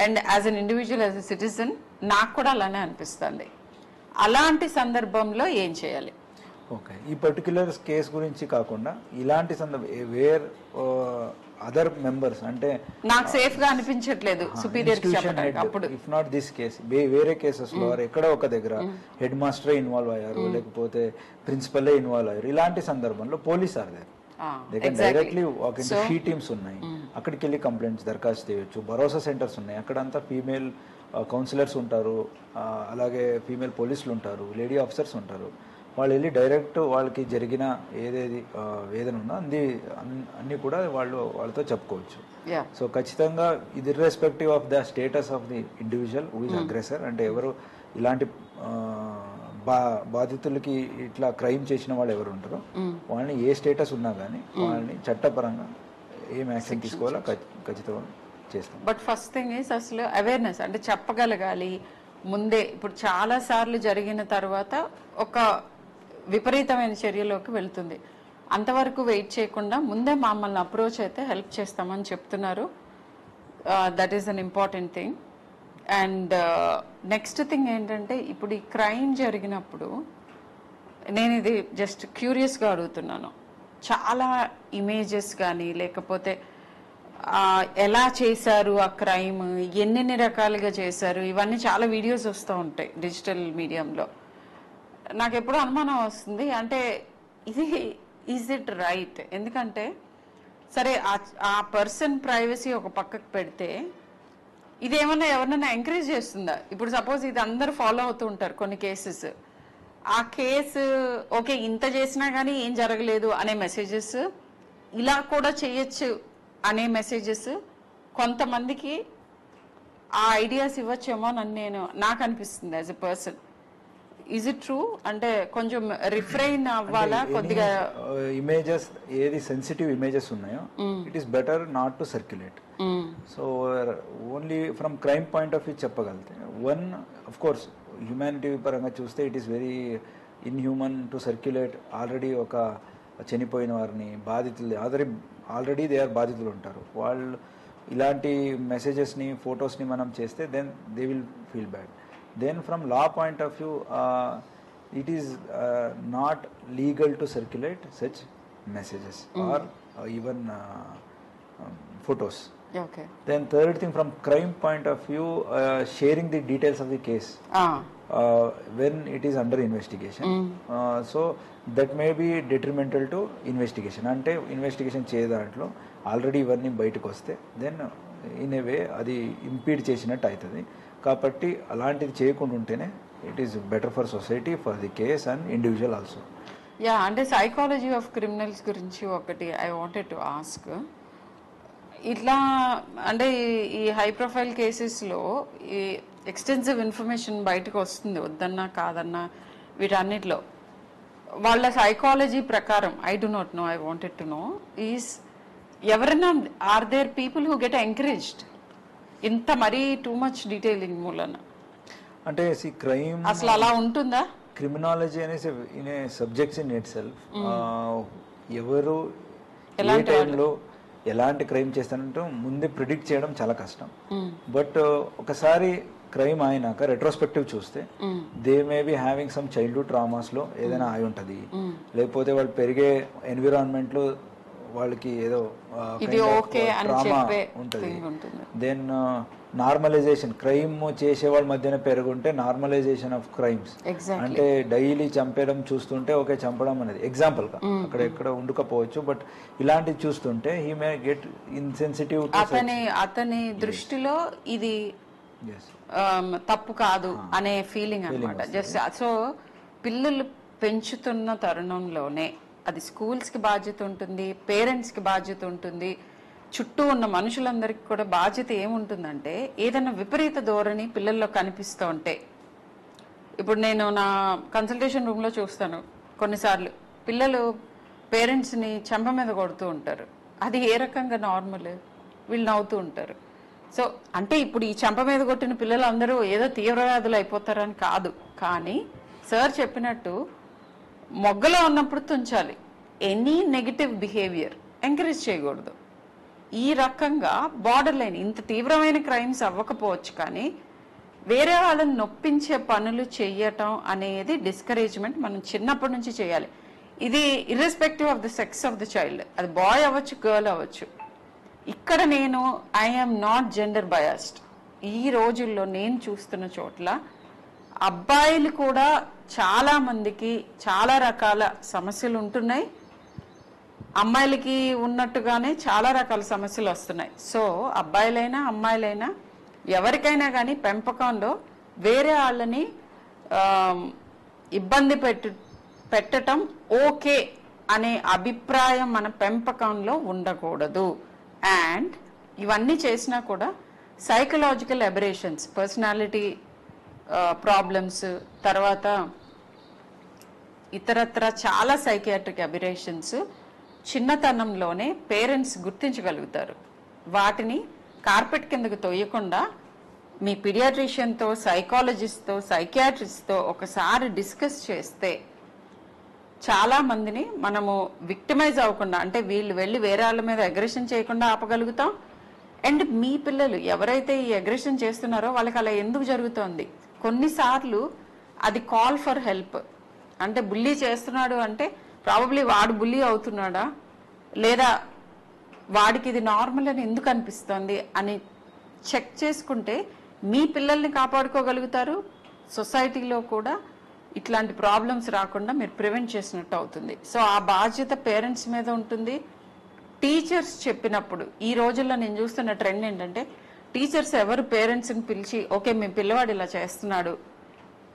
And as an individual as a citizen నాకు కూడా అలానే అనిపిస్తుంది. అలాంటి సందర్భంలో ఏం చేయాలి? ఓకే, ఈ పర్టిక్యులర్ కేస్ గురించి కాకుండా ఇలాంటి వేర్ అదర్ మెంబర్స్ అంటే నాకు సేఫ్ గా అనిపించట్లేదు సుపీరియర్ అప్పుడు ఇఫ్ నాట్ దిస్ కేస్ వేరే కేసెస్ లో ఎక్కడ ఒక దగ్గర హెడ్ మాస్టరే ఇన్వాల్వ్ అయ్యారు లేకపోతే ప్రిన్సిపలే ఇన్వాల్వ్ అయ్యారు, ఇలాంటి సందర్భంలో police are there directly walk in she teams ఉన్నాయి, అక్కడికి వెళ్ళి కంప్లైంట్స్ దరఖాస్తు చేయొచ్చు. భరోసా సెంటర్స్ ఉన్నాయి, అక్కడంతా ఫీమేల్ కౌన్సిలర్స్ ఉంటారు, అలాగే ఫీమేల్ పోలీసులు ఉంటారు, లేడీ ఆఫీసర్స్ ఉంటారు. వాళ్ళు వెళ్ళి డైరెక్ట్ వాళ్ళకి జరిగిన ఏదేది వేదన ఉందో అన్ని కూడా వాళ్ళతో చెప్పుకోవచ్చు. సో ఖచ్చితంగా ఇది irrespective of the status of the individual who is aggressor, అంటే ఎవరు ఇలాంటి బాధితులకి ఇట్లా క్రైమ్ చేసిన వాళ్ళు ఎవరు ఉంటారో వాళ్ళని ఏ స్టేటస్ ఉన్నా కానీ వాళ్ళని చట్టపరంగా ఏం యాక్షన్ తీసుకోవాలో ఖచ్చితంగా చేస్తాం. బట్ ఫస్ట్ థింగ్ ఈస్ అసలు అవేర్నెస్ అంటే చెప్పగలగాలి ముందే. ఇప్పుడు చాలా సార్లు జరిగిన తర్వాత ఒక విపరీతమైన చర్యలోకి వెళ్తుంది. అంతవరకు వెయిట్ చేయకుండా ముందే మమ్మల్ని అప్రోచ్ అయితే హెల్ప్ చేస్తామని చెప్తున్నారు. That is an important thing. And next thing ఏంటంటే ఇప్పుడు ఈ క్రైమ్ జరిగినప్పుడు నేను ఇది జస్ట్ క్యూరియస్గా అడుగుతున్నాను. చాలా ఇమేజెస్ కానీ లేకపోతే ఎలా చేశారు ఆ క్రైమ్, ఎన్ని రకాలుగా చేశారు, ఇవన్నీ చాలా వీడియోస్ వస్తూ ఉంటాయి డిజిటల్ మీడియంలో. నాకు ఎప్పుడు అనుమానం వస్తుంది, అంటే ఇది ఈజ్ ఇట్ రైట్? ఎందుకంటే సరే ఆ పర్సన్ ప్రైవసీ ఒక పక్కకు పెడితే ఇదేమన్నా ఎవరినైనా ఎంకరేజ్ చేస్తుందా? ఇప్పుడు సపోజ్ ఇది అందరూ ఫాలో అవుతూ ఉంటారు కొన్ని కేసెస్, ఆ కేసు ఓకే ఇంత చేసినా కానీ ఏం జరగలేదు అనే మెసేజెస్, ఇలా కూడా చేయొచ్చు అనే మెసేజెస్ కొంతమందికి ఆ ఐడియాస్ ఇవ్వచ్చేమో అని నాకు అనిపిస్తుంది as a person. Is it true? అంటే కొంచెం రిఫ్రైన్ అవ్వాలా కొద్దిగా? ఇమేజెస్ ఏది సెన్సిటివ్ ఇమేజెస్ ఉన్నాయో it is better not to circulate. So only from crime point of view చెప్పగలిగితే వన్ ఆఫ్ కోర్స్ హ్యూమానిటీ పరంగా చూస్తే it is very inhuman to circulate. Already ఒక చనిపోయిన వారిని బాధితులు ఆల్రెడీ దే ఆర్ బాధితులు ఉంటారు, వాళ్ళు ఇలాంటి మెసేజెస్ని ఫొటోస్ని మనం చేస్తే then they will feel bad. Then from law point of view, it is not legal to circulate such messages or even photos. Okay. Then third thing, from crime point of view, sharing the details of the case when it is under investigation. So that may be detrimental to investigation. Ante investigation చేయదాంట్లో ఆల్రెడీ ఇవన్నీ బయటకు వస్తే దెన్ ఇన్ ఏ వే అది ఇంపీడ్ చేసినట్టు అవుతుంది. కాబట్టి అలాంటిది చేయకుండా ఉంటేనే it is better for society, for the case and individual also. Yeah, అంటే సైకాలజీ ఆఫ్ క్రిమినల్స్ గురించి ఒకటి ఐ వాంటెడ్ టు ఆస్క్. ఇట్లా అంటే ఈ హై ప్రొఫైల్ కేసెస్లో ఈ ఎక్స్టెన్సివ్ ఇన్ఫర్మేషన్ బయటకు వస్తుంది, వద్దన్నా కాదన్నా వీటన్నిటిలో. వాళ్ళ సైకాలజీ ప్రకారం I do not know, I wanted to know is ఎవరైనా are there people who get encouraged ఇంత మరీ టూ మచ్ డీటెయిలింగ్ మూలన? అంటే క్రైమ్ అసలు అలా ఉంటుందా? క్రిమినాలజీ అనేసి in a subjects in it self ఎవరు ఏ టైంలో ఎలాంటి క్రైమ్ చేస్తానంటూ ముందే ప్రిడిక్ట్ చేయడం చాలా కష్టం. బట్ ఒకసారి క్రైమ్ అయినాక రెట్రోస్పెక్టివ్ చూస్తే they may be having some childhood traumas లో ఏదైనా అయి ఉంటుంది, లేకపోతే వాళ్ళు పెరిగే ఎన్విరాన్మెంట్ లో వాళ్ళకి ఏదో ఇది ఓకే అని చెప్పే ఉంటుంది. దెన్ నార్మలైజేషన్, క్రైమ్ చేసే వాళ్ళ మధ్యన పెరుగుంటే నార్మలైజేషన్ ఆఫ్ క్రైమ్స్, అంటే డైలీ చంపేయడం చూస్తుంటే ఓకే చంపడం అనేది ఎగ్జాంపుల్ గా అక్కడ ఎక్కడ ఉండకపోవచ్చు, బట్ ఇలాంటివి చూస్తుంటే హీ మే గెట్ ఇన్సెన్సిటివ్. అతని దృష్టిలో ఇది తప్పు కాదు అనే ఫీలింగ్ అన్నమాట. జస్ట్ సో పిల్లలు పెంచుతున్న తరుణంలోనే అది స్కూల్స్ కి బాధ్యత ఉంటుంది, పేరెంట్స్ కి బాధ్యత ఉంటుంది, చుట్టూ ఉన్న మనుషులందరికీ కూడా బాధ్యత ఏముంటుందంటే ఏదైనా విపరీత ధోరణి పిల్లల్లో కనిపిస్తూ ఉంటే, ఇప్పుడు నేను నా కన్సల్టేషన్ రూమ్ లో చూస్తాను కొన్నిసార్లు పిల్లలు పేరెంట్స్ ని చెంప మీద కొడుతూ ఉంటారు. అది ఏ రకంగా నార్మల్? వీళ్ళు నవ్వుతూ ఉంటారు. సో అంటే ఇప్పుడు ఈ చెంప మీద కొట్టిన పిల్లలు అందరూ ఏదో తీవ్రవ్యాధులు అయిపోతారని కాదు, కానీ సార్ చెప్పినట్టు మొగ్గలో ఉన్నప్పుడు తుంచాలి. ఎనీ నెగిటివ్ బిహేవియర్ ఎంకరేజ్ చేయకూడదు. ఈ రకంగా బార్డర్ లైన్, ఇంత తీవ్రమైన క్రైమ్స్ అవ్వకపోవచ్చు కానీ వేరే వాళ్ళని నొప్పించే పనులు చెయ్యటం అనేది డిస్కరేజ్మెంట్ మనం చిన్నప్పటి నుంచి చేయాలి. ఇది irrespective of the sex of the child, అది బాయ్ అవ్వచ్చు గర్ల్ అవ్వచ్చు. ఇక్కడ నేను ఐఎమ్ నాట్ జెండర్ బయాస్డ్. ఈ రోజుల్లో నేను చూస్తున్న చోట్ల అబ్బాయిలు కూడా చాలా మందికి చాలా రకాల సమస్యలు ఉంటున్నాయి, అమ్మాయిలకి ఉన్నట్టుగానే చాలా రకాల సమస్యలు వస్తున్నాయి. సో అబ్బాయిలైనా అమ్మాయిలైనా ఎవరికైనా కానీ పెంపకంలో వేరే వాళ్ళని ఇబ్బంది పెట్టడం ఓకే అనే అభిప్రాయం మన పెంపకంలో ఉండకూడదు. అండ్ ఇవన్నీ చేసినా కూడా సైకలాజికల్ అబరేషన్స్, పర్సనాలిటీ ప్రాబ్లమ్స్, తర్వాత ఇతరత్ర చాలా సైకియాట్రిక్ అబరేషన్స్ చిన్నతనంలోనే పేరెంట్స్ గుర్తించగలుగుతారు. వాటిని కార్పెట్ కిందకు తోయకుండా మీ పీడియాట్రిషియన్తో, సైకాలజిస్ట్తో, సైకియాట్రిస్ట్తో ఒకసారి డిస్కస్ చేస్తే చాలా మందిని మనము విక్టిమైజ్ అవ్వకుండా, అంటే వీళ్ళు వెళ్ళి వేరే వాళ్ళ మీద అగ్రెషన్ చేయకుండా ఆపగలుగుతాం. అండ్ మీ పిల్లలు ఎవరైతే ఈ అగ్రెషన్ చేస్తున్నారో వాళ్ళకి అలా ఎందుకు జరుగుతోంది, కొన్నిసార్లు అది కాల్ ఫర్ హెల్ప్. అంటే బుల్లీ చేస్తున్నాడు అంటే ప్రాబబ్లీ వాడు బుల్లీ అవుతున్నాడా, లేదా వాడికి ఇది నార్మల్ అని ఎందుకు అనిపిస్తుంది అని చెక్ చేసుకుంటే మీ పిల్లల్ని కాపాడుకోగలుగుతారు. సొసైటీలో కూడా ఇట్లాంటి ప్రాబ్లమ్స్ రాకుండా మీరు ప్రివెంట్ చేసినట్టు అవుతుంది. సో ఆ బాధ్యత పేరెంట్స్ మీద ఉంటుంది. టీచర్స్ చెప్పినప్పుడు ఈ రోజుల్లో నేను చూస్తున్న ట్రెండ్ ఏంటంటే టీచర్స్ ఎవరు పేరెంట్స్ని పిలిచి ఓకే మీ పిల్లవాడు ఇలా చేస్తున్నాడు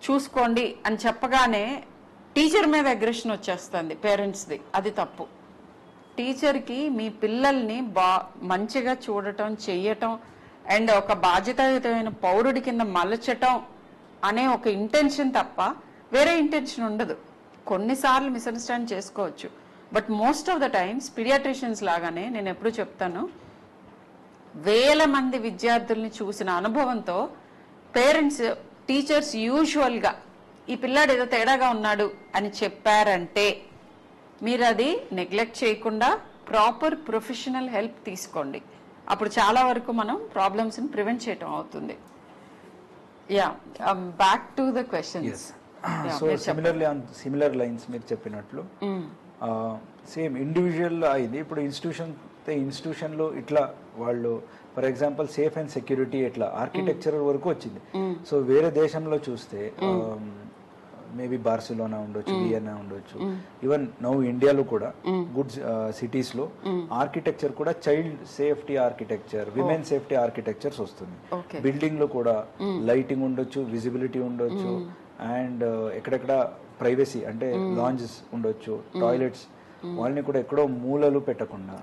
చూసుకోండి అని చెప్పగానే టీచర్ మీద అగ్రెషన్ వచ్చేస్తుంది పేరెంట్స్ది. అది తప్పు. టీచర్కి మీ పిల్లల్ని మంచిగా చూడటం, చెయ్యటం అండ్ ఒక బాధ్యతాయుతమైన పౌరుడి కింద మలచటం అనే ఒక ఇంటెన్షన్ తప్ప వేరే ఇంటెన్షన్ ఉండదు. కొన్నిసార్లు మిస్అండర్స్టాండ్ చేసుకోవచ్చు, but most of the times paediatricians లాగానే నేను ఎప్పుడు చెప్తాను, వేల మంది విద్యార్థుల్ని చూసిన అనుభవంతో పేరెంట్స్, టీచర్స్ యూజువల్గా ఈ పిల్లాడు ఏదో తేడాగా ఉన్నాడు అని చెప్పారంటే మీరు అది నెగ్లెక్ట్ చేయకుండా ప్రాపర్ ప్రొఫెషనల్ హెల్ప్ తీసుకోండి. అప్పుడు చాలా వరకు మనం ప్రాబ్లమ్స్ని ప్రివెంట్ చేయటం అవుతుంది. Yeah, back to the questions. So similarly on similar lines మీరు చెప్పినట్లు సేమ్ ఇండివిజువల్ అయింది. ఇప్పుడు ఇన్స్టిట్యూషన్లో ఇట్లా వాళ్ళు for example safe and security ఇట్లా ఆర్కిటెక్చర్ వరకు వచ్చింది. సో వేరే దేశంలో చూస్తే మేబీ బార్సిలోనా ఉండొచ్చు, వియన్నా ఉండొచ్చు, ఈవెన్ నౌ ఇండియాలో కూడా గుడ్ సిటీస్ లో ఆర్కిటెక్చర్ కూడా child safety architecture, women safety architectures వస్తుంది. బిల్డింగ్ లో కూడా లైటింగ్ ఉండొచ్చు, విజిబిలిటీ ఉండొచ్చు, అండ్ ఎక్కడెక్కడ ప్రైవసీ అంటే లాంజెస్ ఉండొచ్చు, టాయిలెట్స్ వాళ్ళని కూడా ఎక్కడో మూలలు పెట్టకుండా,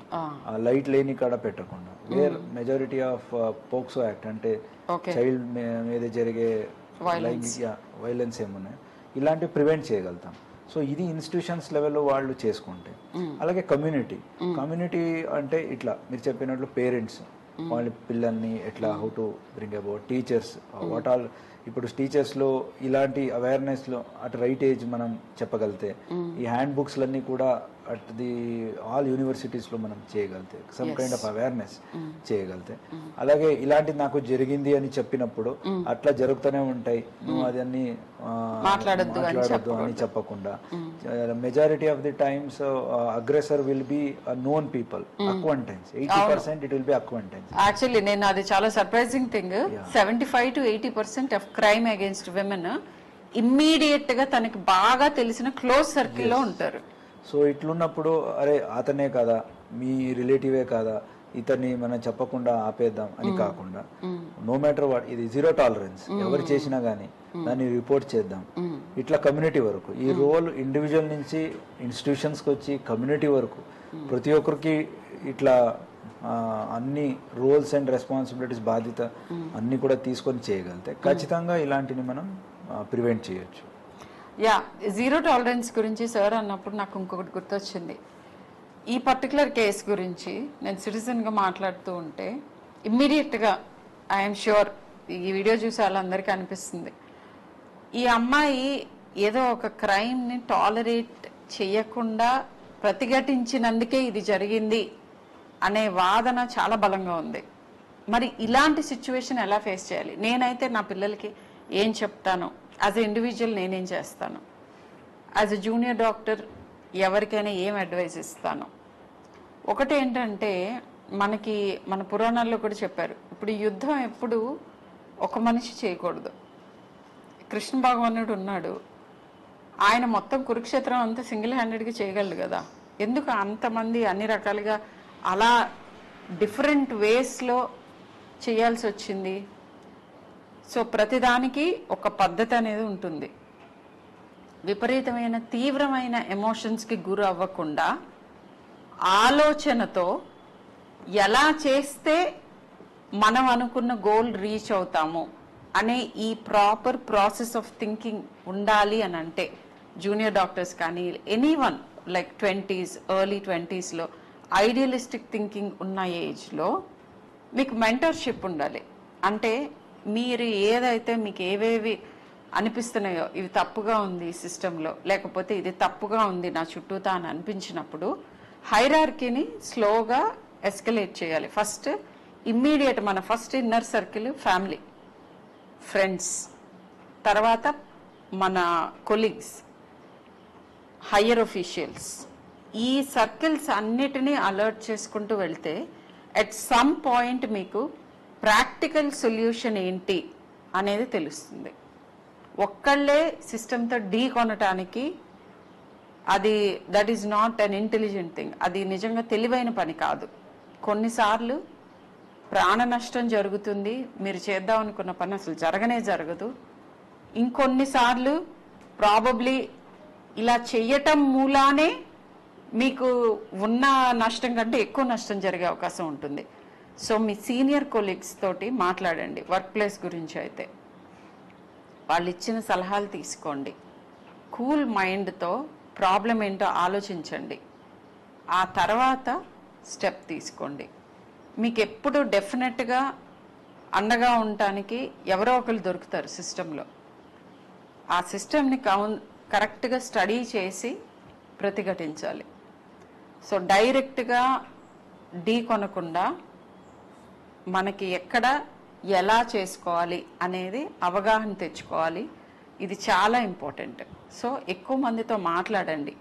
లైట్ లేని కాడ పెట్టకుండా, where majority of POCSO act అంటే చైల్డ్ మీద జరిగే వైలెన్స్ ఏమున్నాయి ఇలాంటివి ప్రివెంట్ చేయగలుగుతాం. సో ఇది ఇన్స్టిట్యూషన్స్ లెవెల్లో వాళ్ళు చేసుకుంటే. అలాగే కమ్యూనిటీ అంటే ఇట్లా మీరు చెప్పినట్లు పేరెంట్స్ వాళ్ళ పిల్లల్ని ఎట్లా how to bring about, teachers what all. ఇప్పుడు టీచర్స్లో ఇలాంటి అవేర్నెస్లో అట్ రైట్ ఏజ్ మనం చెప్పగలిగితే ఈ హ్యాండ్ బుక్స్లన్నీ కూడా అట్ ది ఆల్ యూనివర్సిటీస్లో మనం చేయగలితే, సమ్ కైండ్ ఆఫ్ అవేర్నెస్ చేయగలితే. అలాగే ఇలాంటిది నాకు జరిగింది అని చెప్పినప్పుడు అట్లా జరుగుతూనే ఉంటాయి, నువ్వు అదన్నీ మాట్లాడద్దు అని చెప్పకుండా, majority of the times aggressor will be known people, acquaintance. 80% it will B acquaintance. Actually నేను అది చాలా surprising thing, 75 to 80% of crime against women immediate గా తనకి బాగా తెలిసిన క్లోజ్ సర్కిల్లో ఉంటారు. సో ఇట్లున్నప్పుడు అరే అతనే కదా, మీ రిలేటివే కదా, ఇతన్ని మనం చెప్పకుండా ఆపేద్దాం అని కాకుండా, నో మ్యాటర్ వాట్, ఇది జీరో టాలరెన్స్, ఎవరు చేసినా గానీ దాన్ని రిపోర్ట్ చేద్దాం. ఇట్లా కమ్యూనిటీ వరకు ఈ రోల్ ఇండివిజువల్ నుంచి ఇన్స్టిట్యూషన్స్కి వచ్చి కమ్యూనిటీ వరకు ప్రతి ఒక్కరికి ఇట్లా అన్ని రోల్స్ అండ్ రెస్పాన్సిబిలిటీస్, బాధ్యత అన్ని కూడా తీసుకొని చేయగలితే ఖచ్చితంగా ఇలాంటిని మనం ప్రివెంట్ చేయొచ్చు. యా, జీరో టాలరెన్స్ గురించి సార్ అన్నప్పుడు నాకు ఇంకొకటి గుర్తొచ్చింది. ఈ పర్టికులర్ కేస్ గురించి నేను సిటిజన్గా మాట్లాడుతూ ఉంటే ఇమ్మీడియట్గా ఐఎమ్ ష్యూర్ ఈ వీడియో చూసి వాళ్ళందరికీ అనిపిస్తుంది, ఈ అమ్మాయి ఏదో ఒక క్రైమ్ని టాలరేట్ చేయకుండా ప్రతిఘటించినందుకే ఇది జరిగింది అనే వాదన చాలా బలంగా ఉంది. మరి ఇలాంటి సిచ్యువేషన్ ఎలా ఫేస్ చేయాలి? నేనైతే నా పిల్లలకి ఏం చెప్తాను, యాజ్ ఎ ఇండివిజువల్ నేనేం చేస్తాను, యాజ్ ఎ జూనియర్ డాక్టర్ ఎవరికైనా ఏం అడ్వైస్ ఇస్తాను? ఒకటి ఏంటంటే, మనకి మన పురాణాల్లో కూడా చెప్పారు, ఇప్పుడు యుద్ధం ఎప్పుడు ఒక మనిషి చేయకూడదు. కృష్ణ భగవానుడు ఉన్నాడు, ఆయన మొత్తం కురుక్షేత్రం అంతా సింగిల్ హ్యాండెడ్గా చేయగలడు కదా, ఎందుకు అంతమంది అన్ని రకాలుగా అలా డిఫరెంట్ వేస్లో చేయాల్సి వచ్చింది? సో ప్రతిదానికి ఒక పద్ధతి అనేది ఉంటుంది. విపరీతమైన తీవ్రమైన ఎమోషన్స్కి గురి అవ్వకుండా ఆలోచనతో ఎలా చేస్తే మనం అనుకున్న గోల్ రీచ్ అవుతాము అనే ఈ ప్రాపర్ ప్రాసెస్ ఆఫ్ థింకింగ్ ఉండాలి అని అంటే, జూనియర్ డాక్టర్స్ కానీ ఎనీవన్ లైక్ 20s, ఎర్లీ 20sలో ఐడియలిస్టిక్ థింకింగ్ ఉన్న ఏజ్లో మీకు మెంటర్షిప్ ఉండాలి. అంటే మీరు ఏదైతే మీకు ఏవేవి అనిపిస్తున్నాయో, ఇవి తప్పుగా ఉంది ఈ సిస్టంలో, లేకపోతే ఇది తప్పుగా ఉంది నా చుట్టూతా అని అనిపించినప్పుడు హైరార్కీని స్లోగా ఎస్కలేట్ చేయాలి. ఫస్ట్ ఇమ్మీడియట్ మన first inner circle family, friends, తర్వాత మన కొలీగ్స్, హయ్యర్ ఒఫీషియల్స్, ఈ సర్కిల్స్ అన్నిటినీ అలర్ట్ చేసుకుంటూ వెళ్తే అట్ సమ్ పాయింట్ మీకు ప్రాక్టికల్ సొల్యూషన్ ఏంటి అనేది తెలుస్తుంది. ఒక్కళ్ళే సిస్టమ్తో ఢీ కొనటానికి అది that is not an intelligent thing, అది నిజంగా తెలివైన పని కాదు. కొన్నిసార్లు ప్రాణ నష్టం జరుగుతుంది, మీరు చేద్దాం అనుకున్న పని అసలు జరగనే జరగదు. ఇంకొన్నిసార్లు ప్రాబబ్లీ ఇలా చెయ్యటం మూలానే మీకు ఉన్న నష్టం కంటే ఎక్కువ నష్టం జరిగే అవకాశం ఉంటుంది. సో మీ సీనియర్ కొలీగ్స్ తోటి మాట్లాడండి. వర్క్ ప్లేస్ గురించి అయితే వాళ్ళు ఇచ్చిన సలహాలు తీసుకోండి. కూల్ మైండ్తో ప్రాబ్లం ఏంటో ఆలోచించండి. ఆ తర్వాత స్టెప్ తీసుకోండి. మీకు ఎప్పుడు డెఫినెట్గా అండగా ఉండటానికి ఎవరో ఒకరు దొరుకుతారు సిస్టంలో. ఆ సిస్టమ్ని కరెక్ట్గా స్టడీ చేసి ప్రతిఘటించాలి. సో డైరెక్ట్గా ఢీ కొనకుండా మనకి ఎక్కడ ఎలా చేసుకోవాలి అనేది అవగాహన తెచ్చుకోవాలి. ఇది చాలా ఇంపార్టెంట్. సో ఎక్కువ మందితో మాట్లాడండి,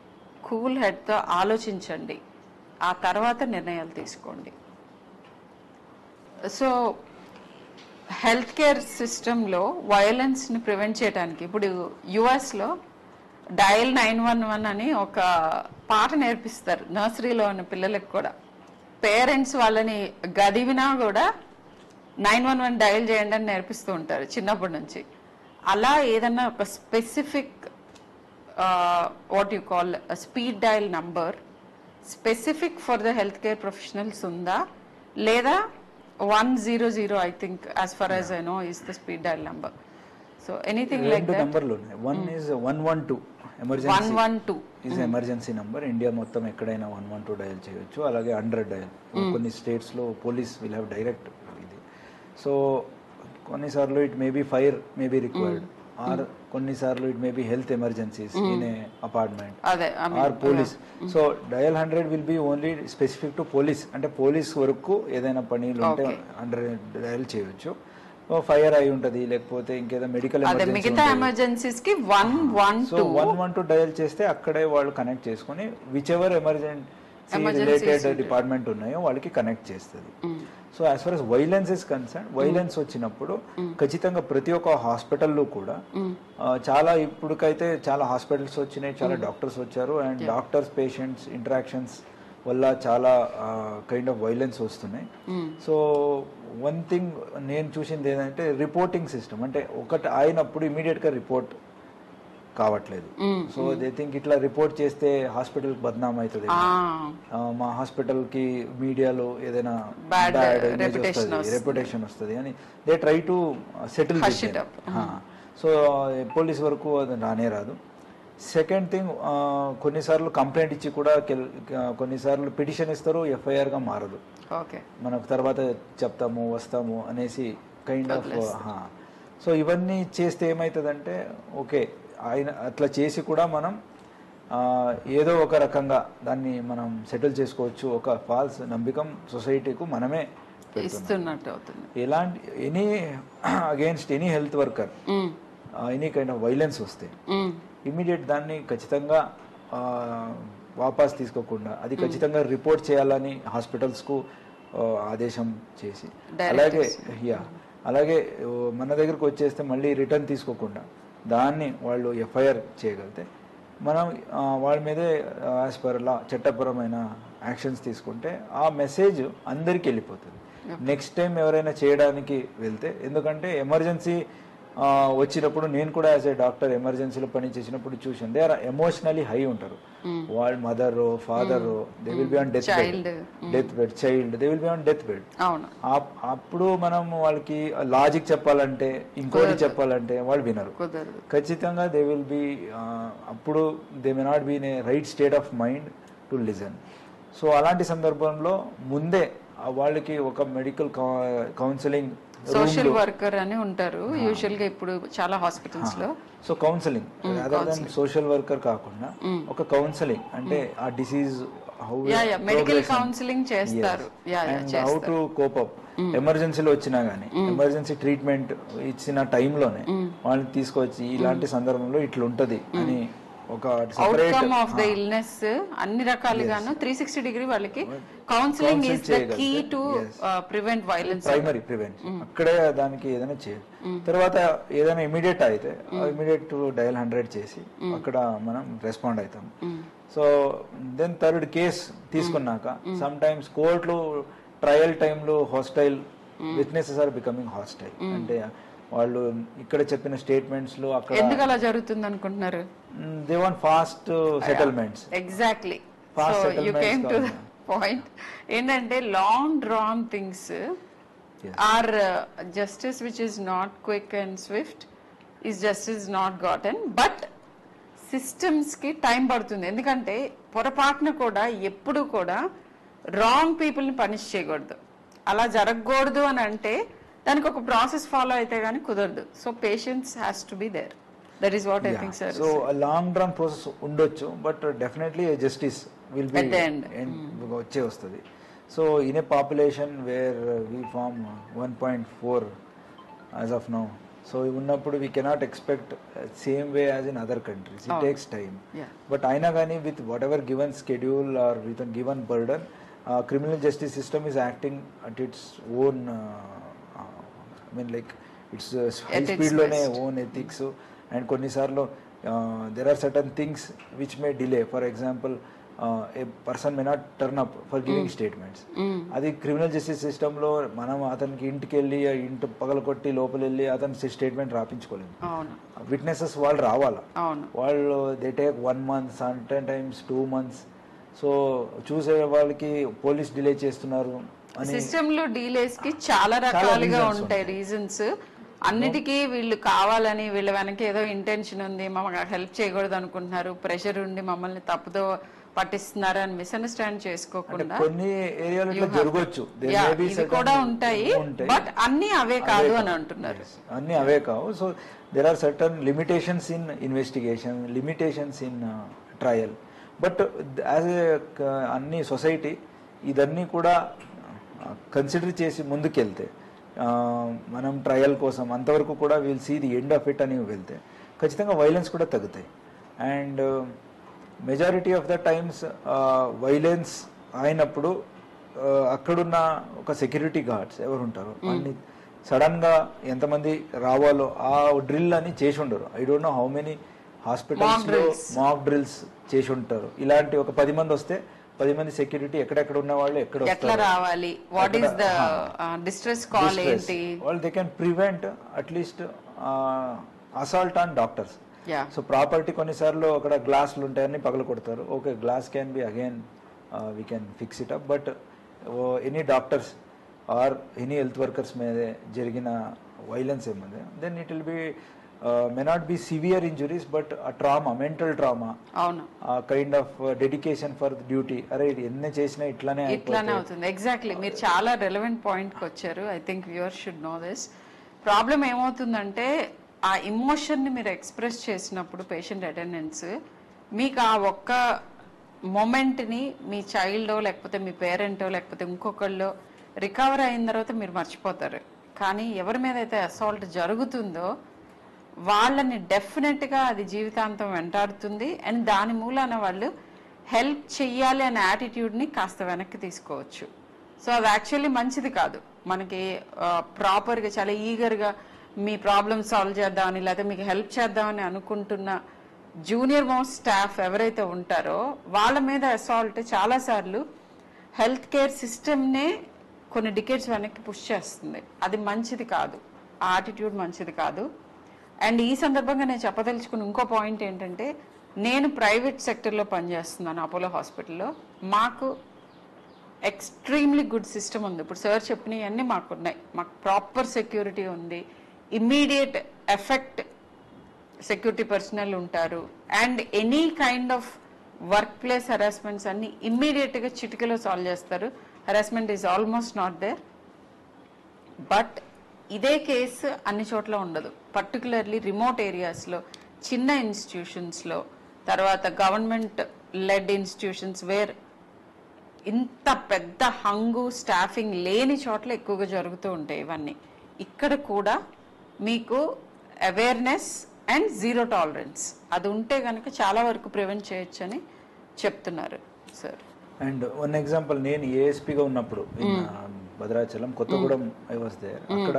కూల్ హెడ్తో ఆలోచించండి, ఆ తర్వాత నిర్ణయాలు తీసుకోండి. సో హెల్త్ కేర్ సిస్టంలో వయలెన్స్ని ప్రివెంట్ చేయడానికి ఇప్పుడు యుఎస్లో డయల్ 911 అని ఒక పాట నేర్పిస్తారు నర్సరీలో ఉన్న పిల్లలకు కూడా. పేరెంట్స్ వాళ్ళని గదివినా కూడా 911 డయల్ చేయండి అని నేర్పిస్తూ ఉంటారు చిన్నప్పటి నుంచి. అలా ఏదన్నా ఒక specific what you call speed dial number specific for the health care professionals ఉందా, లేదా 100 I think as for as I know is the speed dial number. So anything like that. నంబర్లు ఉన్నాయి. One is 112 emergency is emergency number. India మొత్తం ఎక్కడైనా 112 డయల్ చేయొచ్చు. అలాగే 100 డయల్. కొన్ని స్టేట్స్ లో పోలీస్ విల్ హ్యావ్ డైరెక్ట్ ఇది. సో కొన్నిసార్లు it may be fire may be required or కొన్నిసార్లు it may be health emergencies in a apartment అదే or police. So dial 100 will be only specific to police, అంటే పోలీస్ వరకు ఏదైనా పనిలు ఉంటే 100 డయల్ చేయొచ్చు. ఫైర్ అయి ఉంటది, లేకపోతే ఇంకేదో మెడికల్ మిగతా ఎమర్జెన్సీస్ కి 112 డయల్ చేస్తే అక్కడే వాళ్ళు కనెక్ట్ చేసుకుని which ever emergency related department ఉన్నాయో వాళ్ళకి కనెక్ట్ చేస్తుంది. So as for as violence is concern, violence వచ్చినప్పుడు ఖచ్చితంగా ప్రతి ఒక్క హాస్పిటల్లో కూడా చాలా ఇప్పుడుకైతే చాలా హాస్పిటల్స్ వచ్చినాయి, చాలా డాక్టర్స్ వచ్చారు, అండ్ డాక్టర్స్ పేషెంట్స్ ఇంటరాక్షన్స్ వల్ల చాలా కైండ్ ఆఫ్ వైలెన్స్ వస్తున్నాయి. సో వన్ థింగ్ నేను చూసింది ఏంటంటే రిపోర్టింగ్ సిస్టమ్, అంటే ఒకటి అయినప్పుడు ఇమీడియట్ గా రిపోర్ట్ కావట్లేదు. సో దే థింక్ ఇట్లా రిపోర్ట్ చేస్తే హాస్పిటల్ బద్నాం అవుతుంది, మా హాస్పిటల్ కి మీడియాలో ఏదైనా బ్యాడ్ రెప్యుటేషన్ వస్తుంది అని they try to settle. So police వరకు అది రానే రాదు. సెకండ్ థింగ్, కొన్నిసార్లు కంప్లైంట్ ఇచ్చి కూడా కొన్నిసార్లు పిటిషన్ ఇస్తారు, ఎఫ్ఐఆర్ గా మారదు. మనకు తర్వాత చెప్తాము వస్తాము అనేసి కైండ్ ఆఫ్. సో ఇవన్నీ చేస్తే ఏమవుతుందంటే ఓకే ఆయన అట్లా చేసి కూడా మనం ఏదో ఒక రకంగా దాన్ని మనం సెటిల్ చేసుకోవచ్చు. ఒక ఫాల్స్ నమ్మకం సొసైటీకు మనమే ఇస్తున్నట్టు అవుతుంది. ఎలాంటి any against any health worker any kind of violence వస్తే ఇమీడియట్ దాన్ని ఖచ్చితంగా వాపస్ తీసుకోకుండా అది ఖచ్చితంగా రిపోర్ట్ చేయాలని హాస్పిటల్స్ కు ఆదేశం చేసి, అలాగే మన దగ్గరకు వచ్చేస్తే మళ్ళీ రిటర్న్ తీసుకోకుండా దాన్ని వాళ్ళు ఎఫ్ఐఆర్ చేయగలిగితే మనం వాళ్ళ మీదే యాజ్ పర్ లా చట్టపరమైన యాక్షన్స్ తీసుకుంటే ఆ మెసేజ్ అందరికి వెళ్ళిపోతుంది. నెక్స్ట్ టైం ఎవరైనా చేయడానికి వెళ్తే, ఎందుకంటే ఎమర్జెన్సీ వచ్చినప్పుడు నేను కూడా యాజ్ ఏ డాక్టర్ ఎమర్జెన్సీలో పని చేసినప్పుడు చూసాను, దే ఆర్ ఎమోషనలీ హై ఉంటారు. వాళ్ళ mother father they will be on death bed, child they will be on death bed. అప్పుడు మనం వాళ్ళకి లాజిక్ చెప్పాలంటే ఇంకోటి చెప్పాలంటే వాళ్ళు వినరు. ఖచ్చితంగా దే విల్ బి అప్పుడు they may not be in a right state of mind to listen. So అలాంటి సందర్భంలో ముందే వాళ్ళకి ఒక మెడికల్ కౌన్సిలింగ్, సోషల్ వర్కర్ అని ఉంటారు యూజువల్ గా ఇప్పుడు చాలా హాస్పిటల్స్ లో. So counselling other than social worker కాకుండా ఒక కౌన్సిలింగ్, అంటే ఆ డిసీజ్ మెడికల్ కౌన్సిలింగ్ చేస్తారు, హౌ టు కోప్ అప్. ఎమర్జెన్సీలో వచ్చినా గానీ ఎమర్జెన్సీ ట్రీట్మెంట్ ఇచ్చిన టైంలోనే వాళ్ళని తీసుకొచ్చి ఇలాంటి సందర్భంలో ఇట్లా ఉంటది అని ఒక అవుట్కమ్ ఆఫ్ ద ఇల్నెస్ అన్ని రకాలుగాను 360 డిగ్రీ వాళ్ళకి counselling is the key to prevent violence, primary prevention. అక్కడే దానికి ఏదైనా చేయాలి. తర్వాత ఏదైనా ఇమీడియట్ అయితే ఇమీడియట్ డయల్ 100 చేసి అక్కడ మనం రెస్పాండ్ అవుతాం. సో దెన్ థర్డ్ కేస్ తీసుకున్నాక సమ్ టైమ్స్ కోర్టులో ట్రయల్ టైంలో hostile witnesses are becoming hostile. అంటే వాళ్ళు ఇక్కడ చెప్పిన స్టేట్మెంట్స్ లో అక్కడ ఎందుకు అలా జరుగుతుంది అనుకుంటున్నారు? They want fast settlements. Exactly, so you came to the point. ఏంటంటే long drawn things or justice which is not quick and swift is justice not gotten. But systems కి టైం పడుతుంది, ఎందుకంటే పొరపాటున కూడా ఎప్పుడు కూడా రాంగ్ పీపుల్ ని పనిష్ చేయకూడదు. అలా జరగకూడదు అని అంటే దానికి ఒక ప్రాసెస్ ఫాలో అయితే గానీ కుదరదు. So patience has to be there. That is what I think sir. So long drawn process ఉండొచ్చు, but definitely justice will be వచ్చే వస్తుంది. So in a population where we form 1.4 as of now, so ఉన్నప్పుడు we cannot expect same way as in other countries. It takes time. But అయినా కానీ with whatever given schedule or with given burden, criminal justice system is acting at its own, I mean like it's high speed lone own ethics. And కొన్నిసార్లు there are certain things which may delay. For example, a person may not turn up for giving statements. అది క్రిమినల్ జస్టిస్ సిస్టమ్ లో మనం అతనికి ఇంటికి వెళ్ళి ఇంటి పగలకొట్టి లోపల వెళ్ళి అతని స్టేట్మెంట్ రాపించుకోలేము. విట్నెసెస్ వాళ్ళు రావాలా, వాళ్ళు they take 1 month, sometimes 2 months. So చూసే వాళ్ళకి పోలీస్ డిలే చేస్తున్నారు. సిస్టమ్ లో డీలేస్ కి చాలా రకాలుగా ఉంటాయి రీజన్స్. అన్నిటికీ వీళ్ళు కావాలని వీళ్ళ వెనక ఏదో ఇంటెన్షన్ ఉంది, మమ్మల్ని హెల్ప్ చేయకూడదు అనుకుంటున్నారు, ప్రెషర్ ఉండి మమ్మల్ని తప్పుదో పట్టిస్తున్నారని మిస్అండర్స్టాండ్ చేసుకోకుండా కొన్ని ఏరియాలో ఇట్లా జరగవచ్చు, ఇది కూడా ఉంటాయి, బట్ అన్ని అవే కాదు అని అంటున్నారు. అన్ని అవే కావు. So there are certain limitations in investigation, limitations in trial. But as a అన్ని సొసైటీ ఇదన్నీ కూడా కన్సిడర్ చేసి ముందుకెళ్తే, మనం ట్రయల్ కోసం అంతవరకు కూడా will see the end of it అని వెళ్తే ఖచ్చితంగా వైలెన్స్ కూడా తగ్గుతాయి. And majority of the times violence అయినప్పుడు అక్కడున్న ఒక సెక్యూరిటీ గార్డ్స్ ఎవరు ఉంటారో అన్ని సడన్గా ఎంతమంది రావాలో ఆ డ్రిల్ అని చేసి ఉండరు. I don't know how many hospitals లో మాక్ డ్రిల్స్ చేసి ఉంటారు. ఇలాంటి ఒక 10 మంది వస్తే 10 మంది సెక్యూరిటీ ఎక్కడెక్కడ ఉన్న వాళ్ళు ఎక్కడ రావాలి, what is the distress call ఏంటి, వాళ్ళు they can prevent at least assault on doctors. So property కొన్నిసార్లు అక్కడ గ్లాసులు ఉంటాయని పగల కొడతారు. Okay, glass can be again we can fix it up. But any doctors or any health workers మీద జరిగిన వైలెన్స్ ఏముంది, then it will be may not be severe injuries but a trauma, mental trauma, అవును, kind of dedication for duty. అరే ఎన్ని చేసినా ఇట్లానే అవుతుంది. ఎగ్జాక్ట్లీ, మీరు చాలా రెలవెంట్ పాయింట్ కి వచ్చారు. I think viewers should know this. Problem ఏమవుతుందంటే ఆ ఇమోషన్ ని మీరు ఎక్స్ప్రెస్ చేసినప్పుడు పేషెంట్ అటెండెన్స్, మీకు ఆ ఒక్క మూమెంట్ ని మీ చైల్డో లేకపోతే మీ పేరెంటో లేకపోతే ఇంకొకళ్ళో రికవర్ అయిన తర్వాత మీరు మర్చిపోతారు. కానీ ఎవరి మీద అయితే అసాల్ట్ జరుగుతుందో వాళ్ళని డెఫినెట్ గా అది జీవితాంతం వెంటాడుతుంది. అండ్ దాని మూలాన వాళ్ళు హెల్ప్ చెయ్యాలి అనే యాటిట్యూడ్ ని కాస్త వెనక్కి తీసుకోవచ్చు. సో అది యాక్చువల్లీ మంచిది కాదు. మనకి ప్రాపర్ గా చాలా ఈగర్ గా మీ ప్రాబ్లమ్ సాల్వ్ చేద్దామని లేకపోతే మీకు హెల్ప్ చేద్దామని అనుకుంటున్న జూనియర్ మోస్ట్ స్టాఫ్ ఎవరైతే ఉంటారో వాళ్ళ మీద అసాల్ట్ చాలా సార్లు హెల్త్ కేర్ సిస్టమ్ నే కొన్ని డికేట్స్ వెనక్కి పుష్ చేస్తుంది. అది మంచిది కాదు, ఆ యాటిట్యూడ్ మంచిది కాదు. అండ్ ఈ సందర్భంగా నేను చెప్పదలుచుకున్న ఇంకో పాయింట్ ఏంటంటే, నేను ప్రైవేట్ సెక్టర్లో పనిచేస్తున్నాను అపోలో హాస్పిటల్లో. మాకు ఎక్స్ట్రీమ్లీ గుడ్ సిస్టమ్ ఉంది. ఇప్పుడు సార్ చెప్పినవన్నీ మాకున్నాయి. మాకు ప్రాపర్ సెక్యూరిటీ ఉంది, ఇమ్మీడియట్ ఎఫెక్ట్ సెక్యూరిటీ పర్సనల్ ఉంటారు. And any kind of work place harassments అన్ని ఇమ్మీడియట్గా చిటికలో సాల్వ్ చేస్తారు. Harassment is almost not there. But ఇదే కేసు అన్ని చోట్ల ఉండదు. పర్టికులర్లీ రిమోట్ ఏరియాస్లో, చిన్న ఇన్స్టిట్యూషన్స్లో, తర్వాత గవర్నమెంట్ లెడ్ ఇన్స్టిట్యూషన్స్ వేర్ ఇంత పెద్ద హంగు స్టాఫింగ్ లేని చోట్ల ఎక్కువగా జరుగుతూ ఉంటాయి ఇవన్నీ. ఇక్కడ కూడా మీకు అవేర్నెస్ అండ్ జీరో టాలరెన్స్ అది ఉంటే కనుక చాలా వరకు ప్రివెంట్ చేయొచ్చు అని చెప్తున్నారు సార్. అండ్ వన్ ఎగ్జాంపుల్, నేను ఏఎస్పీగా ఉన్నప్పుడు Bhadrachalam Kothagudem I was there. అక్కడ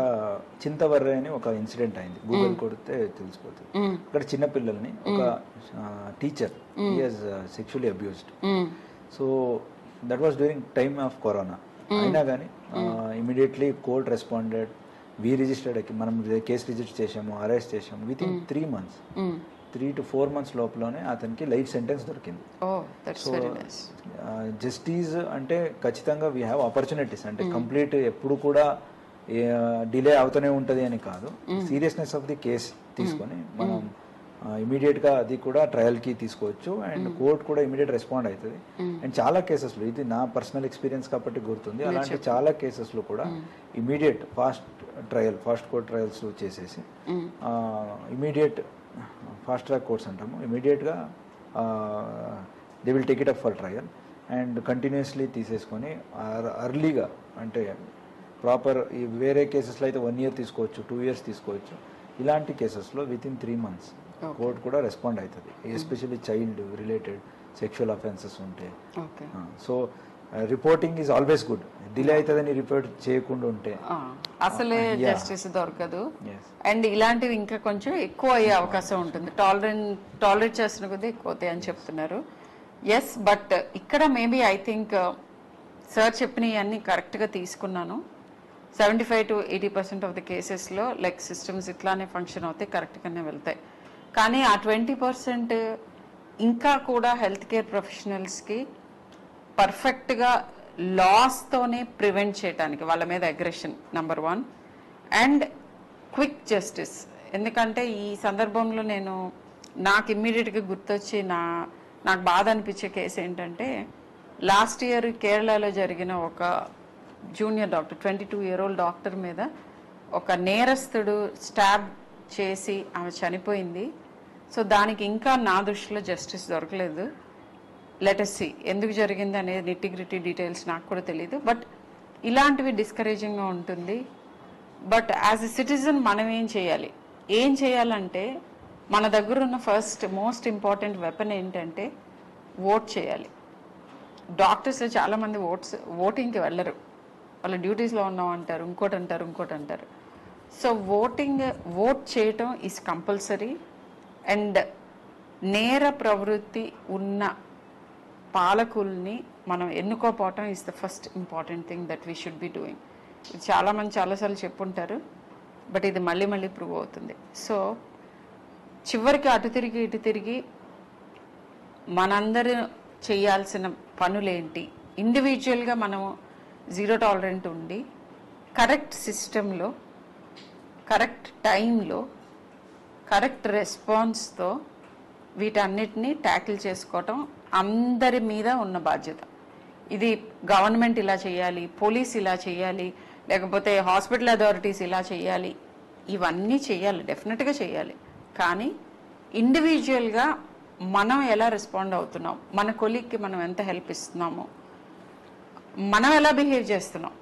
చింతవర్రే అని ఒక ఇన్సిడెంట్ అయింది, గూగుల్ కొడితే తెలిసిపోతుంది. అక్కడ చిన్న పిల్లల్ని ఒక teacher he has sexually abused. So that was during time of corona. అయినా కానీ ఇమీడియట్లీ కోర్ట్ రెస్పాండెడ్, వి రిజిస్టర్డ్, మనం కేసు రిజిస్టర్ చేసాము, అరెస్ట్ చేసాము. With in 3 months, 3 to 4 months లోపలనే అతనికి లైఫ్ సెంటెన్స్ దొరికింది. సో జస్టిస్ అంటే ఖచ్చితంగా వీ హ్యావ్ ఆపర్చునిటీస్. అంటే కంప్లీట్ ఎప్పుడు కూడా డిలే అవుతూనే ఉంటుంది అని కాదు. సీరియస్నెస్ ఆఫ్ ది కేస్ తీసుకొని మనం ఇమీడియట్ గా అది కూడా ట్రయల్ కి తీసుకోవచ్చు. అండ్ కోర్ట్ కూడా ఇమీడియట్ రెస్పాండ్ అవుతుంది. అండ్ చాలా కేసెస్ లో, ఇది నా పర్సనల్ ఎక్స్పీరియన్స్ కాబట్టి గుర్తుంది, అలాంటి చాలా కేసెస్ లో కూడా ఇమీడియట్ ఫాస్ట్ కోర్ట్ ట్రయల్స్ చేసేసి ఇమీడియట్ ఫాస్ట్ ట్రాక్ కోర్ట్స్ అంటాము, ఇమీడియట్గా they will take it up for trial and continuously తీసేసుకొని అర్లీగా, అంటే ప్రాపర్ వేరే కేసెస్లో అయితే 1 year తీసుకోవచ్చు, 2 years తీసుకోవచ్చు. ఇలాంటి కేసెస్లో విత్ ఇన్ 3 months కోర్ట్ కూడా రెస్పాండ్ అవుతుంది, especially child related sexual offences ఉంటే. So reporting is always good. Delay అవుతుందని రిపోర్ట్ చేయకుండా ఉంటే అసలే జస్టిస్ దొరకదు. అండ్ ఇలాంటివి ఇంకా కొంచెం ఎక్కువ అయ్యే అవకాశం ఉంటుంది. టాలరేట్ చేస్తున్న కొద్దీ ఎక్కువ అవుతాయి అని చెప్తున్నారు. ఎస్, బట్ ఇక్కడ మేబీ ఐ థింక్ సార్ చెప్పినవి అన్ని కరెక్ట్గా తీసుకున్నాను. 75 to 80% ఆఫ్ ద కేసెస్లో లైక్ సిస్టమ్స్ ఇట్లానే ఫంక్షన్ అవుతాయి, కరెక్ట్గానే వెళ్తాయి. కానీ ఆ 20% ఇంకా కూడా హెల్త్ కేర్ ప్రొఫెషనల్స్కి పర్ఫెక్ట్గా లాస్తోనే ప్రివెంట్ చేయడానికి వాళ్ళ మీద aggression number 1 and quick justice. ఎందుకంటే ఈ సందర్భంలో నాకు ఇమ్మీడియట్గా గుర్తొచ్చి నా నాకు బాధ అనిపించే కేసు ఏంటంటే లాస్ట్ ఇయర్ కేరళలో జరిగిన ఒక జూనియర్ డాక్టర్ 22-year-old డాక్టర్ మీద ఒక నేరస్తుడు స్టాబ్ చేసి ఆమె చనిపోయింది. సో దానికి ఇంకా నా దృష్టిలో జస్టిస్ దొరకలేదు. లెటస్ సి ఎందుకు జరిగింది అనేది నిట్టిగ్రిటీ డీటెయిల్స్ నాకు కూడా తెలియదు. బట్ ఇలాంటివి డిస్కరేజింగ్గా ఉంటుంది. బట్ యాజ్ ఎ సిటిజన్ మనం ఏం చేయాలంటే మన దగ్గర ఉన్న ఫస్ట్ మోస్ట్ ఇంపార్టెంట్ వెపన్ ఏంటంటే ఓట్ చేయాలి. డాక్టర్స్ చాలామంది ఓటింగ్కి వెళ్ళరు, వాళ్ళ డ్యూటీస్లో ఉన్నాం అంటారు, ఇంకోటి అంటారు. సో ఓట్ చేయటం ఈజ్ కంపల్సరీ. అండ్ నేర ప్రవృత్తి ఉన్న పాలకుల్ని మనం ఎన్నుకోపోవటం is the first important thing that we should be doing. చాలామంది చాలాసార్లు చెప్పుంటారు, బట్ ఇది మళ్ళీ మళ్ళీ ప్రూవ్ అవుతుంది. సో చివరికి అటు తిరిగి ఇటు తిరిగి మనందరూ చేయాల్సిన పనులేంటి, ఇండివిజువల్గా మనము జీరో టాలరెంట్ ఉండి కరెక్ట్ సిస్టంలో కరెక్ట్ టైంలో కరెక్ట్ రెస్పాన్స్తో వీటన్నిటినీ ట్యాకిల్ చేసుకోవటం అందరి మీద ఉన్న బాధ్యత. ఇది గవర్నమెంట్ ఇలా చేయాలి, పోలీస్ ఇలా చేయాలి, లేకపోతే హాస్పిటల్ అథారిటీస్ ఇలా చేయాలి, ఇవన్నీ చేయాలి, డెఫినెట్గా చేయాలి. కానీ ఇండివిజువల్గా మనం ఎలా రెస్పాండ్ అవుతున్నాం, మన కొలీగ్కి మనం ఎంత హెల్ప్ ఇస్తున్నామో, మనం ఎలా బిహేవ్ చేస్తున్నాం,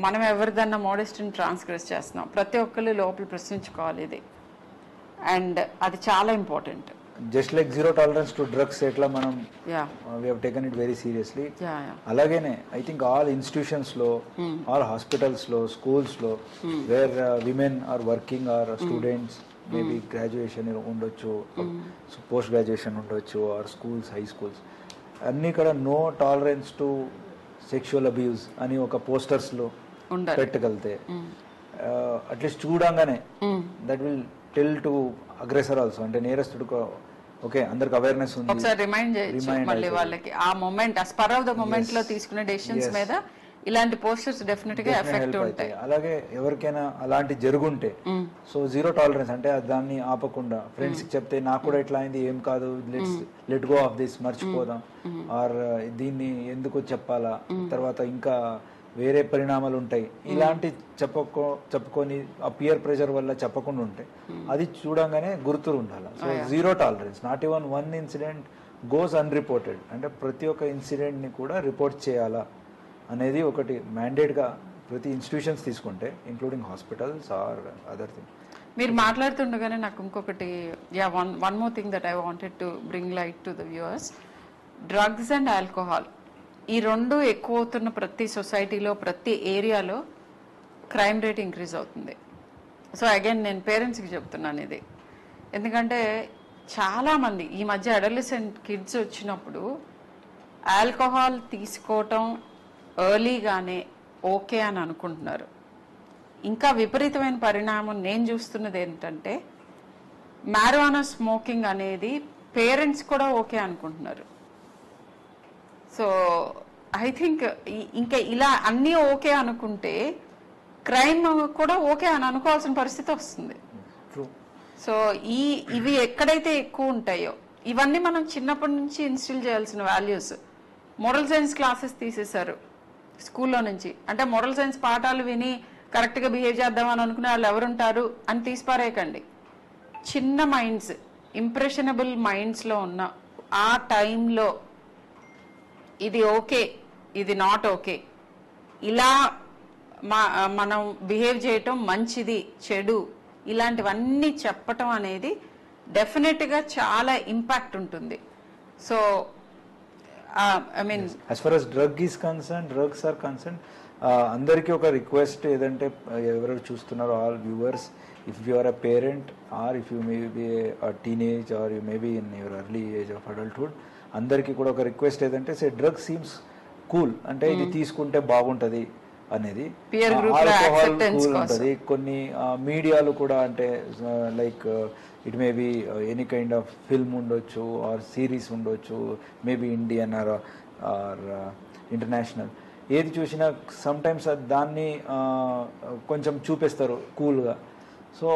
మనం ఎవరిదన్నా మోడెస్ట్ని ట్రాన్స్గ్రెస్ చేస్తున్నాం, ప్రతి ఒక్కరు లోపల ప్రశ్నించుకోవాలి ఇది. అండ్ అది చాలా important. Just like zero tolerance to drugs ఎట్లా మనం we have taken it very seriously, అలాగేనే ఐ థింక్ ఆల్ ఇన్స్టిట్యూషన్స్ లో, ఆల్ హాస్పిటల్స్ లో, స్కూల్స్ లో where women are working or students, maybe graduation ఉండొచ్చు, పోస్ట్ గ్రాడ్యుయేషన్ ఉండొచ్చు, ఆర్ స్కూల్స్, హై స్కూల్స్, అన్ని కూడా no tolerance to sexual abuse అని ఒక పోస్టర్స్ లో పెట్టగలితే అట్లీస్ట్ చూడంగానే that will tell to aggressor also, అంటే నేరస్తుడు ఓకే అందరికి అవేర్నెస్ ఉంది, ఒకసారి రిమైండ్ చేయొచ్చు మళ్ళీ వాళ్ళకి. ఆ మూమెంట్, ఆ స్పర్ ఆఫ్ ద మూమెంట్ లో తీసుకునే డెసిషన్స్ మీద ఇలాంటి పోస్టర్స్ డెఫినెట్ గా ఎఫెక్ట్ ఉంటాయి. అలాగే ఎవరికైనా అలాంటి జరుగుంటే సో జీరో టాలరెన్స్ అంటే దాన్ని ఆపకుండా ఫ్రెండ్స్ కి చెప్తే నాకు కూడా ఇట్లా అయింది, ఏం కాదు, లెట్ గో ఆఫ్ దిస్, మర్చిపోదాం, ఆర్ దీన్ని ఎందుకు చెప్పాలా, తర్వాత ఇంకా వేరే పరిణామాలు ఉంటాయి, ఇలాంటి చెప్పుకొని ఆ పియర్ ప్రెషర్ వల్ల చెప్పకుండా ఉంటే అది చూడంగానే గుర్తు ఉండాలి. So zero tolerance, not even one incident goes unreported, అంటే ప్రతి ఒక్క ఇన్సిడెంట్ ని కూడా రిపోర్ట్ చేయాలా అనేది ఒకటి మ్యాండేట్గా ప్రతి ఇన్స్టిట్యూషన్స్ తీసుకుంటే, including hospitals or other thing. మీరు మాట్లాడుతుండగానే నాకు ఇంకొకటి, one more thing that I wanted to bring light to the viewers. Drugs and alcohol ఈ రెండు ఎక్కువ అవుతున్న ప్రతి సొసైటీలో, ప్రతి ఏరియాలో క్రైమ్ రేట్ ఇంక్రీజ్ అవుతుంది. సో అగైన్ నేను పేరెంట్స్కి చెప్తున్నాను ఇది, ఎందుకంటే చాలామంది ఈ మధ్య అడోలసెంట్ కిడ్స్ వచ్చినప్పుడు ఆల్కహాల్ తీసుకోవటం ఎర్లీగానే ఓకే అని అనుకుంటున్నారు. ఇంకా విపరీతమైన పరిణామం నేను చూస్తున్నది ఏంటంటే మ్యారిజువానా స్మోకింగ్ అనేది పేరెంట్స్ కూడా ఓకే అనుకుంటున్నారు. సో ఐ థింక్ ఇంకా ఇలా అన్నీ ఓకే అనుకుంటే క్రైమ్ కూడా ఓకే అని అనుకోవాల్సిన పరిస్థితి వస్తుంది. సో ఇవి ఎక్కడైతే ఎక్కువ ఉంటాయో ఇవన్నీ మనం చిన్నప్పటి నుంచి ఇన్స్టిల్ చేయాల్సిన వాల్యూస్. మోరల్ సైన్స్ క్లాసెస్ తీసేశారు స్కూల్లో నుంచి, అంటే మోరల్ సైన్స్ పాఠాలు విని కరెక్ట్గా బిహేవ్ చేద్దామని అనుకునే వాళ్ళు ఎవరుంటారు అని తీసిపారేయకండి. చిన్న మైండ్స్, ఇంప్రెషనబుల్ మైండ్స్లో ఉన్న ఆ టైంలో ఇది ఓకే, ఇది నాట్ ఓకే, ఇలా మనం బిహేవ్ చేయటం మంచిది, చెడు, ఇలాంటివన్నీ చెప్పటం అనేది డెఫినెట్గా చాలా ఇంపాక్ట్ ఉంటుంది. So I mean as far as drugs are concerned, అందరికీ ఒక రిక్వెస్ట్ ఏదంటే, ఎవరు చూస్తున్నారో all viewers, if you are a parent or if you may be teenage or you may be in your early age of adulthood, అందరికీ కూడా ఒక రిక్వెస్ట్ ఏదంటే, డ్రగ్ సీమ్స్ కూల్, అంటే ఇది తీసుకుంటే బాగుంటది అనేది, ఆల్కహాల్ కూల్ ఉంటుంది. కొన్ని మీడియాలు కూడా అంటే like it may be any kind of film ఉండొచ్చు ఆర్ సిరీస్ ఉండొచ్చు, మేబీ ఇండియన్ ఆర్ ఇంటర్నేషనల్, ఏది చూసినా సమ్ టైమ్స్ దాన్ని కొంచెం చూపిస్తారు కూల్గా. సో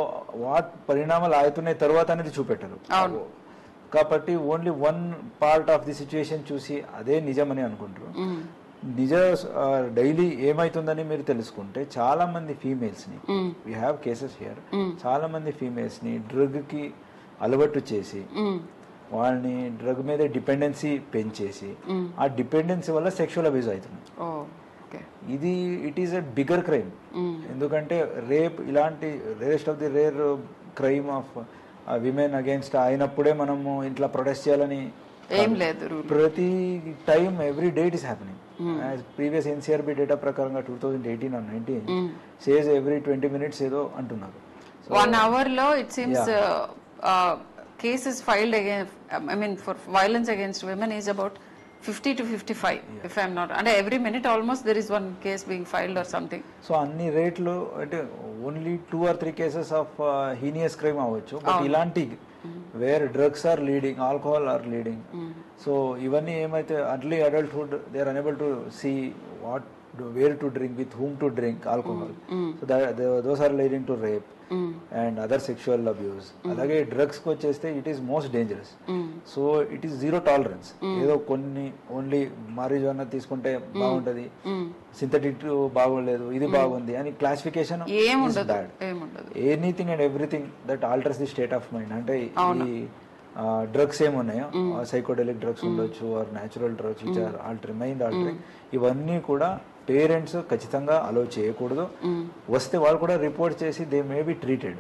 వాట్ పరిణామాలు అవుతున్నాయి తర్వాత అనేది చూపెట్టరు. కాబట్టి only one part of the situation చూసి అదే నిజమని అనుకుంటారు. నిజ డైలీ ఏమైతుందని మీరు తెలుసుకుంటే చాలా మంది ఫీమేల్స్ ని, వీ హ్యావ్ కేసెస్ హియర్, చాలా మంది ఫీమేల్స్ ని డ్రగ్ కి అలవాటు చేసి వాళ్ళని డ్రగ్ మీద డిపెండెన్సీ పెంచేసి ఆ డిపెండెన్సీ వల్ల సెక్షువల్ అబ్యూజ్ అవుతుంది. ఇది it is a bigger crime. ఎందుకంటే రేప్ ఇలాంటి rarest of the rare crime of women against అయినప్పుడే మనము ఇంట్లో ప్రొటెస్ట్ చేయాలని ఏం లేదు. ప్రతి time every day it is happening. Previous NCRB data ప్రకారంగా 2018 or 19 సేస్ ఎవ్రీ 20 minutes ఏదో అంటున్నారు. 1 hour లో it seems cases filed against, I mean for violence against women is about 50 to 55 if I'm not, and every minute almost there is one case being filed or something. So అన్ని రేట్లు అంటే only 2 or 3 cases of heinous crime అవ్వచ్చు, బట్ ఇలాంటి where drugs are leading, alcohol are leading. So ఇవన్నీ ఏమైతే early adulthood they are unable to see what where to drink, with whom to drink alcohol. So those are leading to rape and other sexual abuse. అలాగే డ్రగ్స్ కి వచ్చేస్తే it is most dangerous. So it is zero tolerance. ఏదో కొన్ని ఓన్లీ మారిజువానా తీసుకుంటే బాగుంటది, సింథటిక్ బాగోలేదు, ఇది బాగుంది అని classification bad. Anything and everything that alters the state of mind. అంటే ఈ డ్రగ్స్ ఏమున్నాయో సైకోడెలిక్ డ్రగ్స్ ఉండొచ్చు or natural drugs which are altering mind altering, ఇవన్నీ కూడా పేరెంట్స్ ఖచ్చితంగా అలో చేయకూడదు. వస్తే వాళ్ళు కూడా రిపోర్ట్ చేసి they may be treated.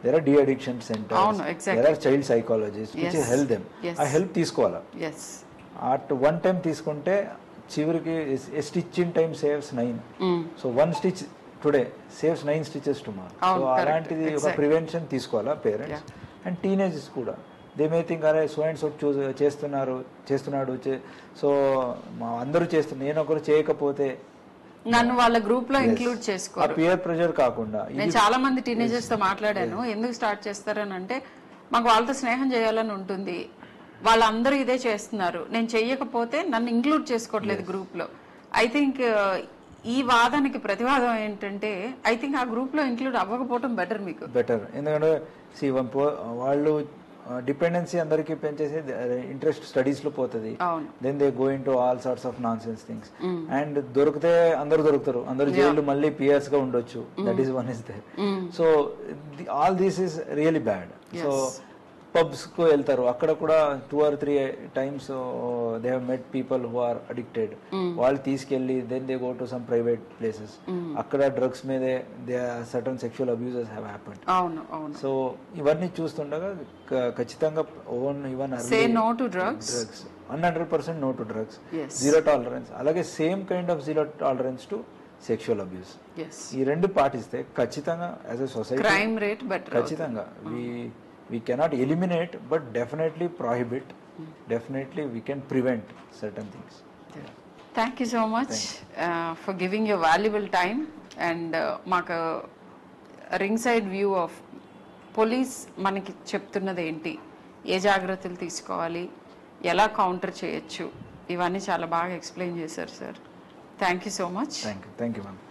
There are the addiction centres, there are child psychologist which help them. ఆ హెల్ప్ తీసుకోవాలా. అట్ వన్ టైం తీసుకుంటే చివరికి stitch in time saves 9. So 1 stitch today saves 9 stitches tomorrow. So అలాంటిది ఒక ప్రివెన్షన్ తీసుకోవాలా పేరెంట్స్. అండ్ టీనేజర్స్ కూడా దే మే థింక్ అరే సో అండ్ సో చేస్తున్నాడు, సో అందరూ చేస్తున్నారు, నేను ఒకరు చేయకపోతే నన్ను వాళ్ళ గ్రూప్ లో ఇంక్లూడ్ చేసుకోవాలి. పియర్ ప్రెషర్ కాకుండా. నేను చాలా మంది టీనేజర్స్ తో మాట్లాడాను. ఎందుకు స్టార్ట్ చేస్తారని అంటే మాకు వాళ్ళతో స్నేహం చేయాలని ఉంటుంది, వాళ్ళందరూ ఇదే చేస్తున్నారు, నేను చెయ్యకపోతే నన్ను ఇంక్లూడ్ చేసుకోవట్లేదు గ్రూప్ లో. ఐ థింక్ ఈ వాదానికి ప్రతివాదం ఏంటంటే ఐ థింక్ ఆ గ్రూప్ లో ఇంక్లూడ్ అవ్వకపోవడం బెటర్. మీకు బెటర్. ఎందుకంటే వాళ్ళు డిపెండెన్సీ అందరికి పెంచేసి ఇంట్రెస్ట్ స్టడీస్ లో పోతుంది. Then they go into all sorts of nonsense things. And దొరికితే అందరు దొరుకుతారు, అందరు జైలు మళ్ళీ పియర్స్ గా ఉండొచ్చు. That is one is there. So all this is really bad. So pubs కు వెళ్తారు, అక్కడ కూడా 2 or 3 times they have met people who are addicted. వాళ్ళు తీసుకెళ్లి then they go to some private places, అక్కడ డ్రగ్స్ మీదే they certain sexual abuses have happened. So ఇవన్నీ చూస్తుండగా ఖచ్చితంగా even 100% no to drugs, zero tolerance. అలాగే same kind of zero tolerance to sexual abuse. ఈ రెండు పాటిస్తే ఖచ్చితంగా as a society crime rate better. ఖచ్చితంగా we cannot eliminate but definitely prohibit. Definitely we can prevent certain things. Thank you so much for giving your valuable time and maku ringside view of police manaki cheptunnadi enti, ఏ జాగ్రత్తలు తీసుకోవాలి, ఎలా కౌంటర్ చేయొచ్చు, ఇవన్నీ చాలా బాగా ఎక్స్ప్లెయిన్ చేశారు sir. Thank you so much. Thank you ma'am.